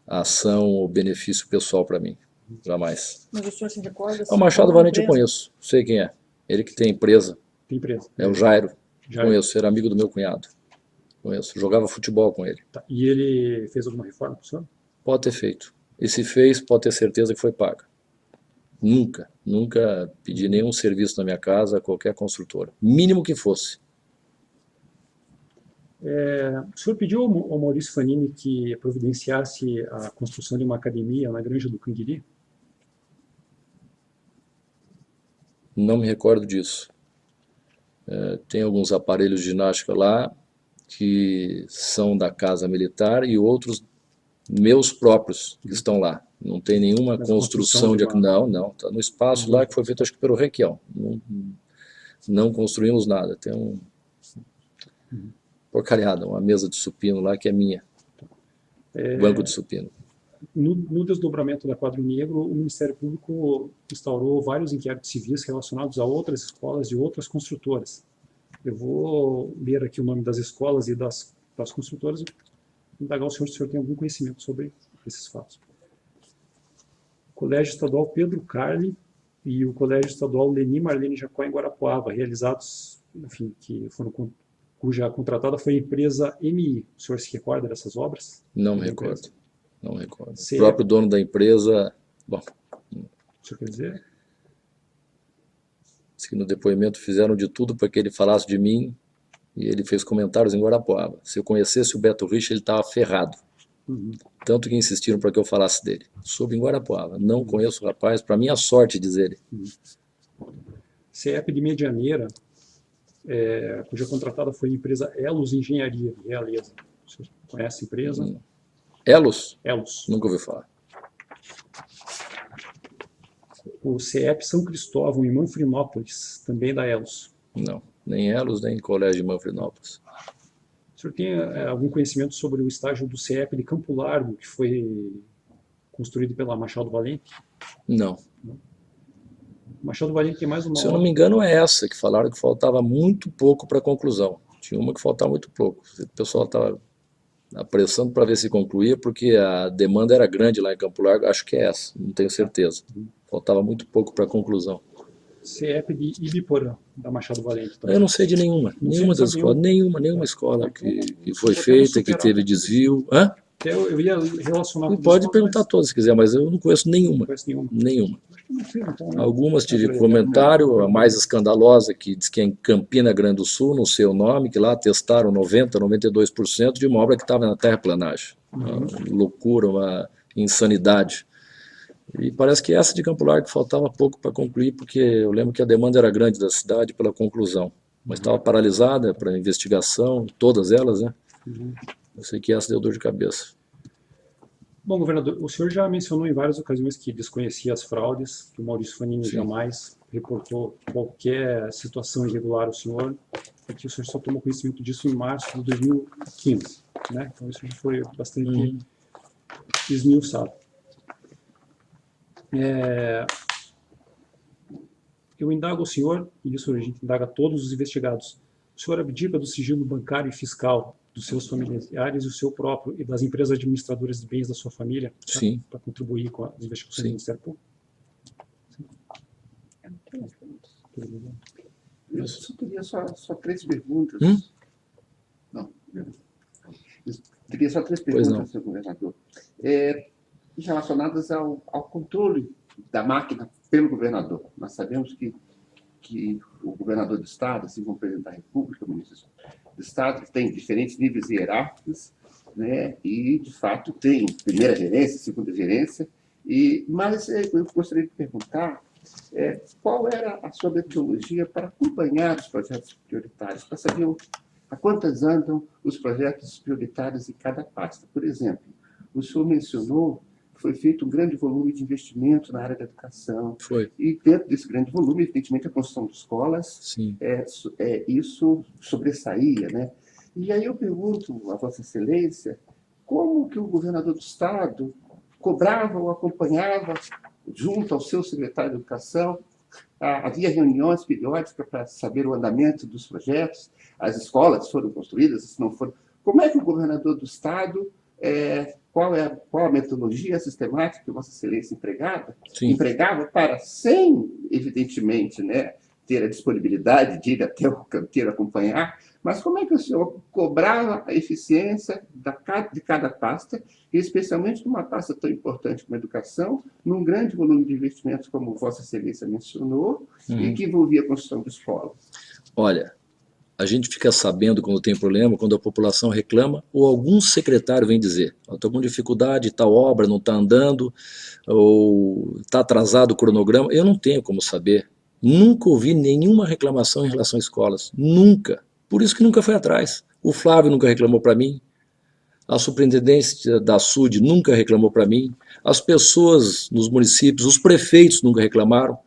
S2: ação ou benefício pessoal para mim. Jamais.
S3: Mas o senhor se recorda?
S2: O Machado Valente eu conheço, sei quem é. Ele que tem empresa.
S1: Tem empresa.
S2: É o Jairo. Conheço, era amigo do meu cunhado. Conheço, jogava futebol com ele.
S1: Tá. E ele fez alguma reforma para o senhor?
S2: Pode ter feito. E se fez, pode ter certeza que foi paga. Nunca pedi nenhum serviço na minha casa a qualquer construtora. Mínimo que fosse.
S1: O senhor pediu ao Maurício Fanini que providenciasse a construção de uma academia na Granja do Canguiri?
S2: Não me recordo disso. Tem alguns aparelhos de ginástica lá que são da Casa Militar e outros meus próprios que estão lá. Não tem nenhuma construção de... Não, está no espaço lá que foi feito, acho que pelo Requião. Não construímos nada. Tem porcariada, uma mesa de supino lá que é minha. Banco de supino.
S1: No desdobramento da Quadro Negro, o Ministério Público instaurou vários inquéritos civis relacionados a outras escolas e outras construtoras. Eu vou ler aqui o nome das escolas e das construtoras e indagar ao senhor se o senhor tem algum conhecimento sobre esses fatos. O Colégio Estadual Pedro Carli e o Colégio Estadual Leni Marlene Jacó em Guarapuava, realizados, enfim, que foram cuja contratada foi a empresa MI. O senhor se recorda dessas obras?
S2: Não me recordo. Não me recordo.
S1: CEP.
S2: O próprio dono da empresa, bom,
S1: O senhor quer dizer?
S2: disse que no depoimento fizeram de tudo para que ele falasse de mim, e ele fez comentários em Guarapuava. Se eu conhecesse o Beto Rich, ele estava ferrado.
S1: Uhum.
S2: Tanto que insistiram para que eu falasse dele. Soube em Guarapuava. Não conheço o rapaz, para minha sorte, diz ele.
S1: CEP de Medianeira, cuja contratada foi a empresa Elos Engenharia, de Realeza. O senhor conhece a empresa?
S2: Elos?
S1: Elos.
S2: Nunca ouvi falar.
S1: O CEP São Cristóvão, em Manfrinópolis, também da Elos.
S2: Não, nem Elos, nem Colégio de Manfrinópolis.
S1: O senhor tem algum conhecimento sobre o estágio do CEP de Campo Largo, que foi construído pela Machado Valente?
S2: Não.
S1: Machado Valente tem mais uma
S2: Se eu não me engano, é essa, que falaram que faltava muito pouco para a conclusão. Tinha uma que faltava muito pouco. O pessoal estava apressando para ver se concluía, porque a demanda era grande lá em Campo Largo. Acho que é essa, não tenho certeza. Faltava muito pouco para a conclusão.
S1: CEP de Ibiporã, da Machado Valente. Também.
S2: Eu não sei de nenhuma. Nenhuma das escolas. Nenhuma escola que foi feita, que teve desvio. Hã?
S1: Eu ia relacionar com
S2: Pode perguntar todas se quiser, mas eu não conheço nenhuma.
S1: Não conheço nenhuma.
S2: Nenhuma.
S1: Acho que não sei, então, né?
S2: Algumas tive comentário, a mais escandalosa, que diz que é em Campina Grande do Sul, não sei o nome, que lá testaram 90%, 92% de uma obra que estava na terraplanagem. Uma loucura, uma insanidade. E parece que essa de Campo Largo faltava pouco para concluir, porque eu lembro que a demanda era grande da cidade pela conclusão. Mas estava paralisada para investigação, todas elas, né? Eu sei que essa deu dor de cabeça.
S1: Bom, governador, o senhor já mencionou em várias ocasiões que desconhecia as fraudes, que o Maurício Fanini jamais reportou qualquer situação irregular ao senhor, e que o senhor só tomou conhecimento disso em março de 2015, né? Então isso já foi bastante esmiuçado. Eu indago o senhor, e isso a gente indaga todos os investigados, o senhor abdica do sigilo bancário e fiscal dos seus familiares, o seu próprio e das empresas administradoras de bens da sua família,
S2: Sim.
S1: para contribuir com as investigações do Ministério Público?
S5: Eu só teria só 3 perguntas. Não. Eu teria só 3 perguntas, senhor governador. Relacionadas ao controle da máquina pelo governador. Nós sabemos que o governador do Estado, assim como o presidente da República, o ministro do Estado, tem diferentes níveis hierárquicos, né? E, de fato, tem primeira gerência, segunda gerência. Mas eu gostaria de perguntar qual era a sua metodologia para acompanhar os projetos prioritários, para saber a quantas andam os projetos prioritários em cada pasta. Por exemplo, o senhor mencionou que foi feito um grande volume de investimento na área da educação.
S2: Foi.
S5: E dentro desse grande volume, evidentemente, a construção de escolas,
S2: Sim.
S5: Isso sobressaía, né? E aí eu pergunto a Vossa Excelência, como que o governador do Estado cobrava ou acompanhava, junto ao seu secretário de Educação, havia reuniões periódicas para saber o andamento dos projetos, as escolas foram construídas, se não foram. Como é que o governador do Estado, qual a metodologia sistemática que Vossa Excelência empregava para, sem, evidentemente, né, ter a disponibilidade de ir até o canteiro acompanhar, mas como é que o senhor cobrava a eficiência de cada pasta, e especialmente numa pasta tão importante como a educação, num grande volume de investimentos, como Vossa Excelência mencionou, e que envolvia a construção de escolas?
S2: Olha, a gente fica sabendo quando tem problema, quando a população reclama, ou algum secretário vem dizer, estou com dificuldade, tal obra não está andando, ou está atrasado o cronograma. Eu não tenho como saber. Nunca ouvi nenhuma reclamação em relação a escolas. Nunca. Por isso que nunca foi atrás. O Flávio nunca reclamou para mim. A superintendência da SUD nunca reclamou para mim. As pessoas nos municípios, os prefeitos nunca reclamaram.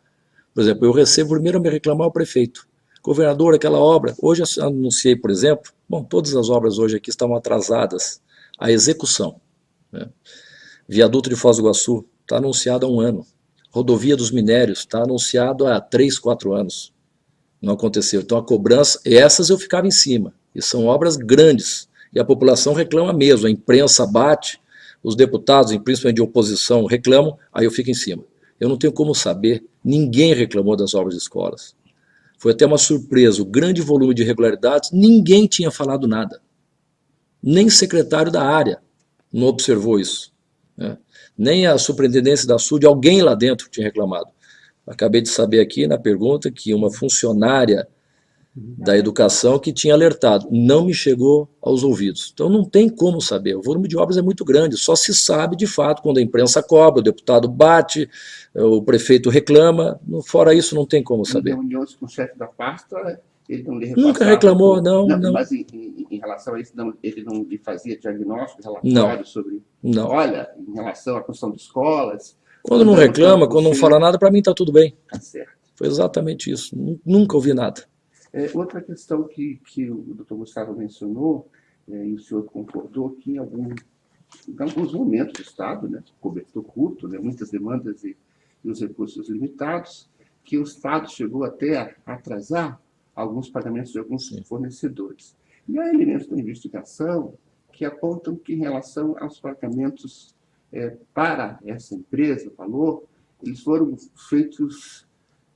S2: Por exemplo, eu recebo primeiro a me reclamar o prefeito. Governador, aquela obra. Hoje eu anunciei, por exemplo, todas as obras hoje aqui estavam atrasadas. A execução, né? Viaduto de Foz do Iguaçu está anunciado há 1 ano. Rodovia dos Minérios está anunciado há 3, 4 anos. Não aconteceu. Então a cobrança, essas eu ficava em cima. E são obras grandes. E a população reclama mesmo. A imprensa bate, os deputados, principalmente de oposição, reclamam, aí eu fico em cima. Eu não tenho como saber. Ninguém reclamou das obras de escolas. Foi até uma surpresa, o grande volume de irregularidades, ninguém tinha falado nada. Nem secretário da área não observou isso, né? Nem a superintendência da SUD, alguém lá dentro tinha reclamado. Acabei de saber aqui na pergunta que uma funcionária da educação que tinha alertado, não me chegou aos ouvidos. Então não tem como saber, o volume de obras é muito grande, só se sabe de fato quando a imprensa cobra, o deputado bate, o prefeito reclama, fora isso não tem como saber.
S5: Em reuniões com o chefe da pasta, ele não lhe
S2: Nunca
S5: repassava
S2: reclamou, não.
S5: Mas em relação a isso, ele não lhe fazia diagnóstico,
S2: Não.
S5: relatório sobre...
S2: Não.
S5: Olha, em relação à construção de escolas...
S2: Quando não reclama, quando não fala nada, para mim está tudo bem.
S5: Tá certo.
S2: Foi exatamente isso, nunca ouvi nada.
S5: Outra questão que o doutor Gustavo mencionou, e o senhor concordou, que em alguns momentos do Estado, né, cobertor curto, né, muitas demandas e os recursos limitados, que o Estado chegou até a atrasar alguns pagamentos de alguns fornecedores. E há elementos da investigação que apontam que, em relação aos pagamentos para essa empresa, Valor, eles foram feitos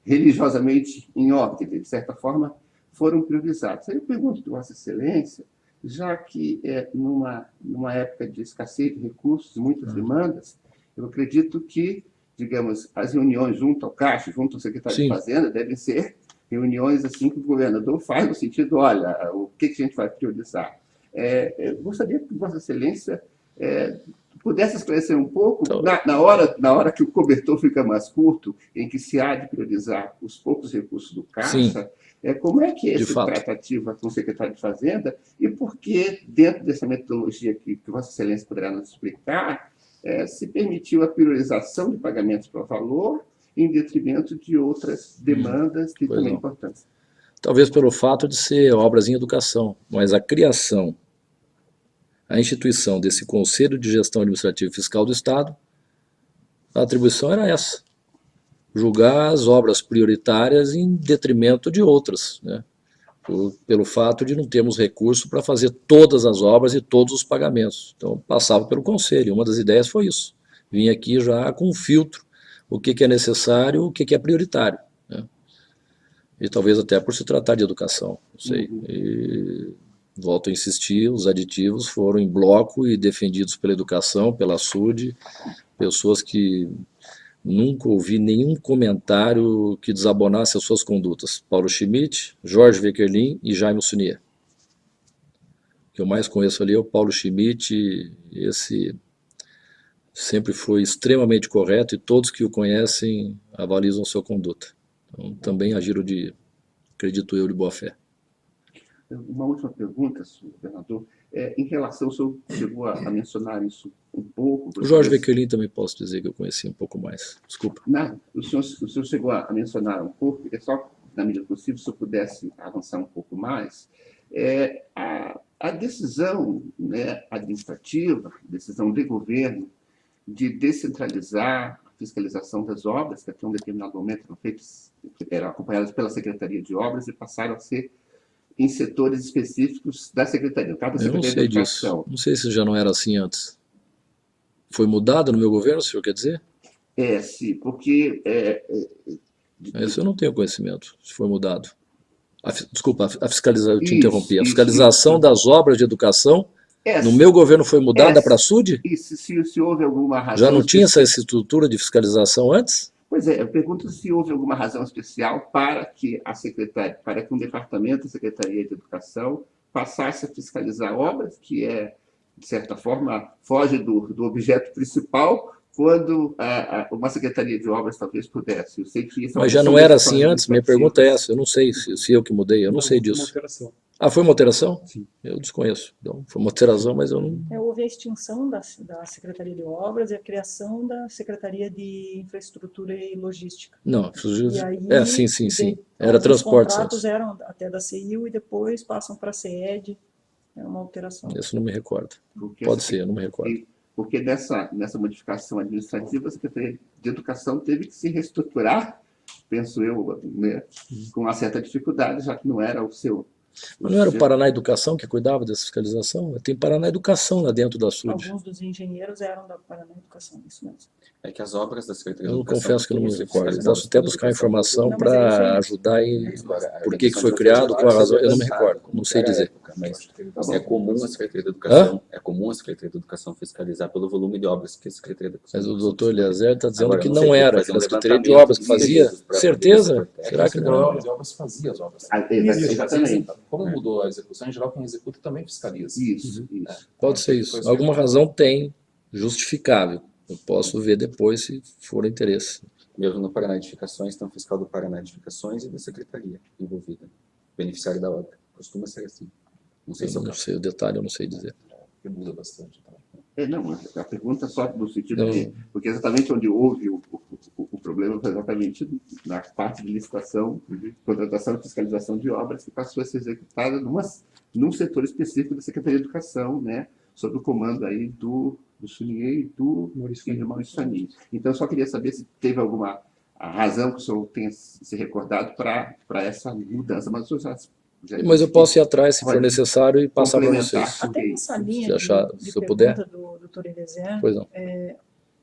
S5: religiosamente em ordem, de certa forma, foram priorizados. Aí eu pergunto para Vossa Excelência, já que numa época de escassez de recursos, muitas demandas, eu acredito que, digamos, as reuniões junto ao Caixa, junto ao secretário de Fazenda, devem ser reuniões assim que o governador faz no sentido, olha, o que a gente vai priorizar. Eu gostaria que Vossa Excelência pudesse esclarecer um pouco, na hora que o cobertor fica mais curto, em que se há de priorizar os poucos recursos do Caixa, como é que é essa tratativa com o secretário de Fazenda e por que, dentro dessa metodologia que Vossa Excelência poderá nos explicar, se permitiu a priorização de pagamentos para valor em detrimento de outras demandas que também importantes?
S2: Talvez pelo fato de ser obras em educação, mas a criação, a instituição desse Conselho de Gestão Administrativa e Fiscal do Estado, a atribuição era essa, julgar as obras prioritárias em detrimento de outras, né? Pelo fato de não termos recurso para fazer todas as obras e todos os pagamentos. Então, passava pelo Conselho, uma das ideias foi isso, vim aqui já com um filtro, o que é necessário, o que é prioritário, né? E talvez até por se tratar de educação, não sei. E volto a insistir, os aditivos foram em bloco e defendidos pela educação, pela SUD, pessoas que nunca ouvi nenhum comentário que desabonasse as suas condutas. Paulo Schmidt, Jorge Weckerlin e Jaime Sunier. O que eu mais conheço ali é o Paulo Schmidt, esse sempre foi extremamente correto e todos que o conhecem avalizam sua conduta. Então, também agiram acredito eu, de boa fé.
S5: Uma última pergunta, governador. Em relação, o senhor chegou a mencionar isso um pouco.
S2: O Jorge Weckerlin também posso dizer que eu conheci um pouco mais. Desculpa.
S5: Não, o senhor chegou a mencionar um pouco, só na medida possível, se eu pudesse avançar um pouco mais, a decisão, né, administrativa, decisão de governo, de descentralizar a fiscalização das obras, que até um determinado momento eram acompanhadas pela Secretaria de Obras e passaram a ser em setores específicos da Secretaria.
S2: Eu não sei disso. Não sei se já não era assim antes. Foi mudado no meu governo, o senhor quer dizer?
S5: Sim, porque...
S2: Isso eu não tenho conhecimento, se foi mudado. Desculpa, a fiscalização, eu te interrompi. A fiscalização das obras de educação, no meu governo foi mudada para a SUD?
S5: Isso, se houve alguma razão...
S2: Já não tinha essa estrutura de fiscalização antes?
S5: Pois eu pergunto se houve alguma razão especial para que um departamento da Secretaria de Educação passasse a fiscalizar obras, que de certa forma, foge do objeto principal, quando uma Secretaria de Obras talvez pudesse. Eu sei que isso
S2: Mas já não era assim antes? Minha pergunta é essa, eu não sei se eu que mudei, eu não sei disso. Foi uma alteração?
S1: Sim.
S2: Eu desconheço. Então, foi uma alteração, mas eu não...
S3: Houve a extinção da Secretaria de Obras e a criação da Secretaria de Infraestrutura e Logística.
S2: Não,
S3: aí,
S2: sim. Era transporte.
S3: Os contratos eram até da CIU e depois passam para a CED. É uma alteração.
S2: Isso não me recordo. Pode ser, eu não me recordo.
S5: Porque nessa modificação administrativa, a Secretaria de Educação teve que se reestruturar, penso eu, né, com uma certa dificuldade, já que não era o seu
S2: Mas não era o Paraná Educação que cuidava dessa fiscalização? Tem Paraná Educação lá dentro da SUD.
S3: Alguns dos engenheiros eram da Paraná Educação, isso mesmo.
S4: É que as obras da Secretaria
S2: Eu
S4: de Educação...
S2: confesso que eu não me
S4: costumam ser
S2: recordo.
S4: fiscalizadas
S2: Posso até
S4: pela
S2: buscar
S4: Educação
S2: informação
S3: Não, mas ele
S2: para
S3: foi-
S2: ajudar em
S4: Agora, a
S2: por que
S4: redação
S2: foi
S4: de
S2: criado,
S4: outros
S2: qual a razão,
S4: lados
S2: eu não me
S4: é
S2: recordo,
S4: pensado
S2: não sei
S4: como era a
S2: dizer.
S4: época, mas é comum a Secretaria de Educação, é comum a Secretaria de Educação fiscalizar pelo volume de obras que a Secretaria de Educação...
S2: Mas o doutor Eliezer está dizendo
S4: Agora,
S2: que
S4: não sei,
S2: não
S4: tem que
S2: era,
S4: fazer
S2: que
S4: um
S2: era a Secretaria de
S4: levantamento
S2: Obras que
S4: de
S2: fazia.
S4: períodos para
S2: Certeza?
S4: poder
S2: Será que não?
S6: De obras fazia as obras.
S5: Exatamente.
S6: Como mudou a execução, em geral quem executa também fiscaliza.
S5: Isso.
S2: Pode ser isso. Alguma razão tem, justificável. Eu posso ver depois se for interesse.
S4: Mesmo no Paraná Edificações, tem um fiscal do Paraná Edificações e da Secretaria envolvida, beneficiário da obra. Costuma ser assim. Não sei se é
S2: Eu
S4: o
S2: não
S4: caso.
S2: sei o detalhe, eu não sei dizer.
S6: Que muda bastante também.
S5: Não, a pergunta só no sentido
S2: Não.
S5: de... Porque exatamente onde houve o problema foi exatamente na parte de licitação, contratação e fiscalização de obras que passou a ser executada num setor específico da Secretaria de Educação, né, sob o comando aí do Sunier e do Maurício Fanin. Então, eu só queria saber se teve alguma razão que o senhor tenha se recordado para essa mudança, mas o senhor já
S2: Mas eu posso ir atrás, se for
S5: Pode
S2: necessário, e passar para
S5: complementar.
S2: vocês.
S3: Até nessa linha
S2: Se achar,
S3: de
S2: se eu
S3: pergunta
S2: puder.
S3: do Dr. Eliezer,
S2: Pois não.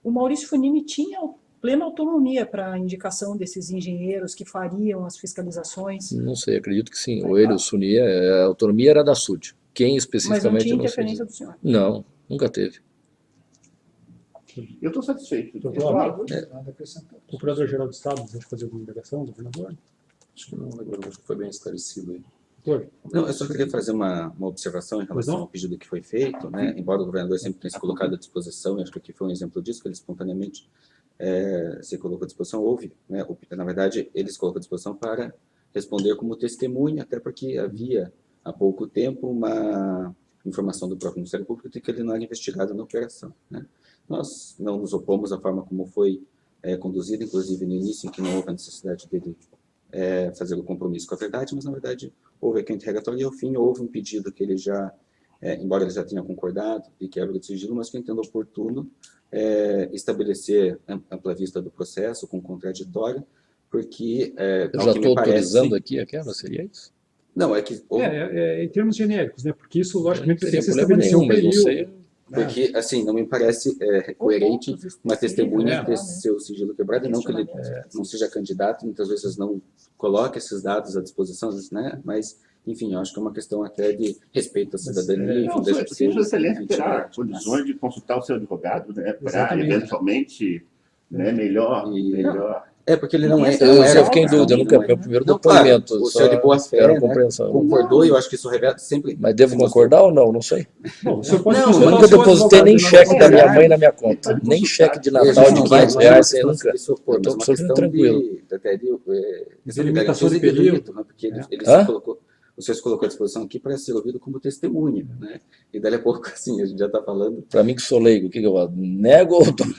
S3: o Maurício Funini tinha plena autonomia para a indicação desses engenheiros que fariam as fiscalizações,
S2: Não sei, acredito que sim. Ou ele, o Sunier, a autonomia era da SUD. Quem
S3: mas não
S2: especificamente
S3: tinha
S2: eu não sei
S3: interferência
S2: dizer.
S3: do senhor.
S2: Não, nunca teve.
S5: Eu estou satisfeito.
S1: Doutor,
S5: Claro.
S1: nada a acrescentar. O Procurador-Geral do Estado deseja fazer alguma indagação, governador?
S6: Acho que não, agora acho que foi bem esclarecido aí.
S1: Doutor,
S4: Não, eu só queria fazer uma observação em relação
S1: não?
S4: ao pedido que foi feito, né? Embora o governador sempre tenha se colocado à disposição, e acho que aqui foi um exemplo disso, que ele espontaneamente se colocou à disposição, houve, né? Na verdade, ele se colocou à disposição para responder como testemunha, até porque havia, há pouco tempo, uma informação do próprio Ministério Público de que ele não era investigado na operação, né? Nós não nos opomos à forma como foi conduzida, inclusive no início, em que não houve a necessidade dele fazer o compromisso com a verdade, mas na verdade houve aqui um interrogatório e ao fim houve um pedido que ele já, embora ele já tenha concordado de quebra de sigilo, mas que eu entendo oportuno estabelecer ampla vista do processo com contraditório, porque
S2: Eu
S4: ao
S2: já
S4: que me
S2: estou
S4: parece-
S2: autorizando aqui aquela, seria isso?
S4: Não, é que
S1: em termos genéricos, né? Porque isso, logicamente,
S2: Não
S1: tem
S2: teria
S1: que se
S2: problema
S1: estabelecer
S2: nenhum,
S1: um
S2: mas não
S1: período.
S2: sei.
S4: porque assim não me parece coerente uma testemunha ter
S3: né?
S4: seu sigilo quebrado, e não que ele não seja candidato, muitas vezes não coloca esses dados à disposição, né? Mas, enfim, eu acho que é uma questão até de respeito à cidadania, enfim,
S5: Não,
S4: desde que
S5: sim,
S4: seja
S5: excelente terá
S4: entidade.
S5: condições de consultar o seu advogado, né, para
S1: Exatamente.
S5: eventualmente, né, melhor.
S4: Porque ele não é.
S3: Esse
S2: Eu
S4: não
S2: só
S4: era-
S2: fiquei em dúvida, eu
S4: não
S2: nunca,
S4: é-
S2: meu primeiro
S4: Não, claro,
S2: depoimento,
S4: o
S2: só
S4: senhor de boa fé,
S2: era
S4: né,
S2: compreensão.
S4: concordou, e eu acho que isso revela sempre.
S2: Mas devo
S4: se mostrou-
S2: concordar ou não? Não sei.
S1: Bom, o senhor pode
S4: Não,
S1: consultar
S2: Eu
S1: o
S2: nunca
S1: seu
S2: depositei
S1: advogado,
S2: nem
S1: não
S2: cheque da minha
S1: pode-
S2: mãe na minha conta, nem cheque de
S4: E a gente
S2: Natal de
S4: não vai-
S2: R$500,
S4: não é uma
S2: você
S4: questão
S2: nunca.
S4: de se opor,
S2: Eu tô
S4: mas uma
S2: absolutamente
S4: questão
S2: tranquilo.
S4: questão
S1: Delimitação de
S4: garantias e
S1: período.
S4: direito, né, porque ele
S2: Hã?
S4: se colocou, o senhor se colocou à disposição aqui para ser ouvido como testemunha, né? E dali a pouco, assim, a gente já está falando.
S2: Para mim que sou leigo, o que eu falo? Nego ou tô... não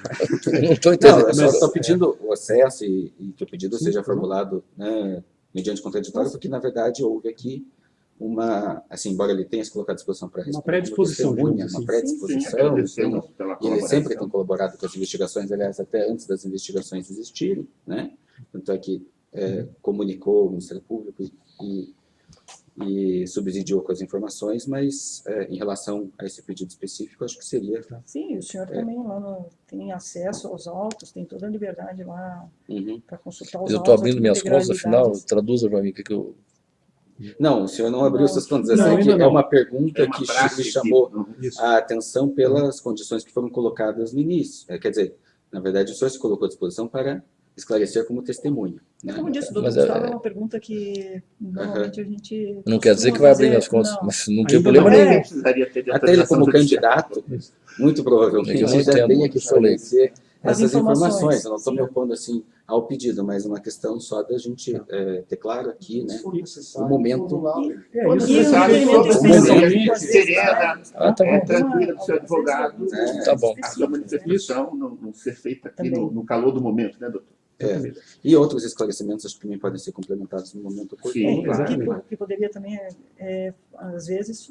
S2: estou
S4: Não,
S2: entendendo.
S4: eu só
S1: Mas-
S4: estou pedindo o acesso e que o pedido
S1: Sim,
S4: seja
S1: por favor.
S4: formulado, né, mediante contraditório, porque, na verdade, houve aqui uma, assim, embora ele tenha se colocado à disposição para responder como
S1: predisposição,
S4: testemunha,
S1: digamos
S4: uma
S1: assim.
S4: predisposição,
S5: agradecemos
S4: sim,
S5: pela
S4: e ele
S5: colaboração.
S4: sempre tem colaborado com as investigações, aliás, até antes das investigações existirem, né? Tanto é que comunicou o Ministério Público e subsidiou com as informações, mas em relação a esse pedido específico, acho que seria...
S3: Sim, o senhor também lá tem acesso aos autos, tem toda a liberdade lá
S4: Uhum.
S3: para consultar os
S2: Mas eu
S3: autos.
S2: estou abrindo minhas contas, afinal,
S3: integralidades.
S2: traduza para mim o que eu...
S4: Não, o senhor não abriu
S3: Não,
S4: suas contas.
S1: não,
S4: Eu sei
S1: ainda
S4: que é
S1: não.
S4: uma pergunta
S5: É uma
S4: que
S5: praxe
S4: me
S5: que-
S4: chamou
S1: Isso.
S4: a atenção pelas condições que foram colocadas no início. Quer dizer, na verdade, o senhor se colocou à disposição para esclarecer como testemunha, né?
S3: Como disse o doutor
S2: Mas,
S3: Gustavo, é uma pergunta que normalmente a gente.
S2: Não quer dizer
S3: costuma
S2: que vai abrir
S3: fazer-
S2: minhas contas,
S3: não.
S2: mas não tem
S1: Ainda
S2: problema
S1: não.
S2: nenhum.
S5: Ele precisaria ter de
S4: Até ele,
S5: autorização
S4: como
S5: judicial.
S4: candidato,
S1: Isso.
S4: muito provavelmente,
S2: Eu não
S4: já
S2: entendo,
S4: tenha que
S2: eu sou leigo.
S4: fornecer
S3: As
S4: essas informações.
S3: informações,
S4: Eu não estou me
S3: sim.
S4: opondo assim ao pedido, mas uma questão só da gente ter claro aqui, né?
S6: O
S4: momento-
S1: É, isso
S3: E o
S5: necessário
S3: requerimento
S5: sobre
S3: específico, às vezes,
S5: serena,
S2: Ah, tá bom.
S5: tranquila do seu
S3: Às vezes,
S5: advogado.
S3: algumas
S5: né?
S3: coisas
S2: Tá bom.
S5: A sua
S3: específicas, né?
S5: manifestação não ser feita aqui
S3: Também.
S5: no calor do momento, né, doutor?
S4: E outros esclarecimentos, acho que também podem ser complementados no momento oportuno.
S5: Sim,
S3: O
S5: claro.
S3: que poderia também às vezes,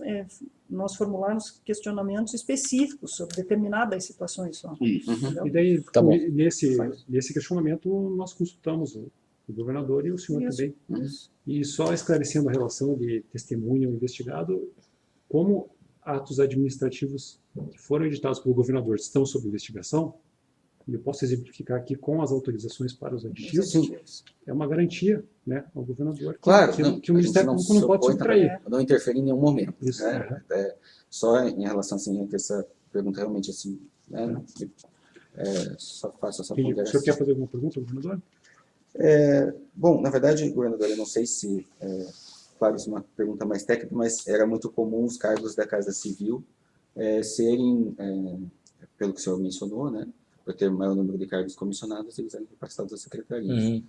S3: nós formularmos questionamentos específicos sobre determinadas situações só.
S5: Isso.
S4: Uhum.
S3: Entendeu?
S1: E daí,
S2: Tá bom.
S1: nesse questionamento, nós consultamos o o governador e o senhor
S3: Isso.
S1: também.
S3: Isso.
S1: E só esclarecendo a relação de testemunha ao investigado, como atos administrativos que foram editados pelo governador estão sob investigação, e eu posso exemplificar aqui com as autorizações para os aditivos,
S4: Sim.
S1: é uma garantia, né, ao governador
S4: Claro,
S1: que
S4: não,
S1: o
S4: a gente
S1: Ministério Público não
S4: se
S1: pode
S4: opõe
S1: subtrair.
S4: também, não interferir em nenhum momento.
S1: Isso,
S4: Né? Só em relação assim, a essa pergunta realmente assim, né? Só faço essa
S1: O senhor
S4: ponderação.
S1: quer fazer alguma pergunta, governador?
S4: Bom, na verdade, governador, eu não sei se, claro, isso é uma pergunta mais técnica, mas era muito comum os cargos da Casa Civil serem, pelo que o senhor mencionou, né, por ter maior número de cargos comissionados, eles eram repassados às secretarias.
S2: Uhum.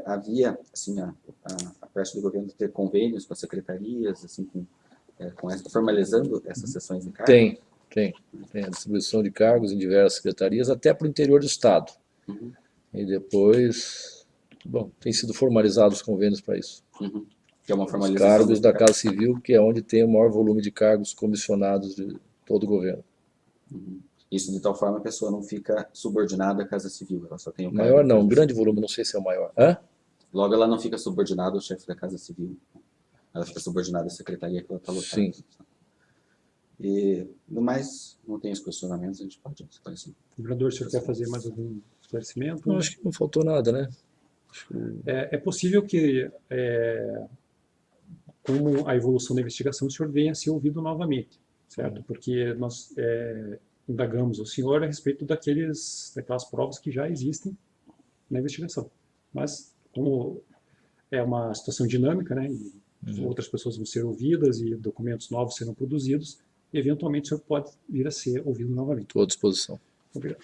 S4: Havia, assim, a parte do governo ter convênios com as secretarias, assim, formalizando essas sessões de cargos?
S2: Tem a distribuição de cargos em diversas secretarias, até para o interior do Estado.
S4: Uhum.
S2: E depois, bom, tem sido formalizados os convênios para isso.
S4: Uhum. Que é uma
S2: Os
S4: formalização
S2: cargos
S4: dos
S2: da
S4: cargos.
S2: Casa Civil, que é onde tem o maior volume de cargos comissionados de todo o governo.
S4: Uhum. Isso de tal forma a pessoa não fica subordinada à Casa Civil, ela só tem o cargo
S2: Maior
S4: da
S2: não,
S4: Casa
S2: grande
S4: Civil.
S2: volume, não sei se é o maior. Hã?
S4: Logo, ela não fica subordinada ao chefe da Casa Civil. Ela fica subordinada à secretaria que ela está lotada.
S2: Sim.
S4: E, no mais, não tem os questionamentos, a gente pode esclarecer.
S1: Governador, o senhor quer fazer mais algum esclarecimento?
S2: Não, acho que não faltou nada, né?
S1: É possível que, com a evolução da investigação, o senhor venha a ser ouvido novamente, certo? Porque nós indagamos o senhor a respeito daquelas provas que já existem na investigação. Mas, como é uma situação dinâmica, né, e outras pessoas vão ser ouvidas e documentos novos serão produzidos, eventualmente o senhor pode vir a ser ouvido novamente.
S2: Estou à disposição.
S1: Obrigado.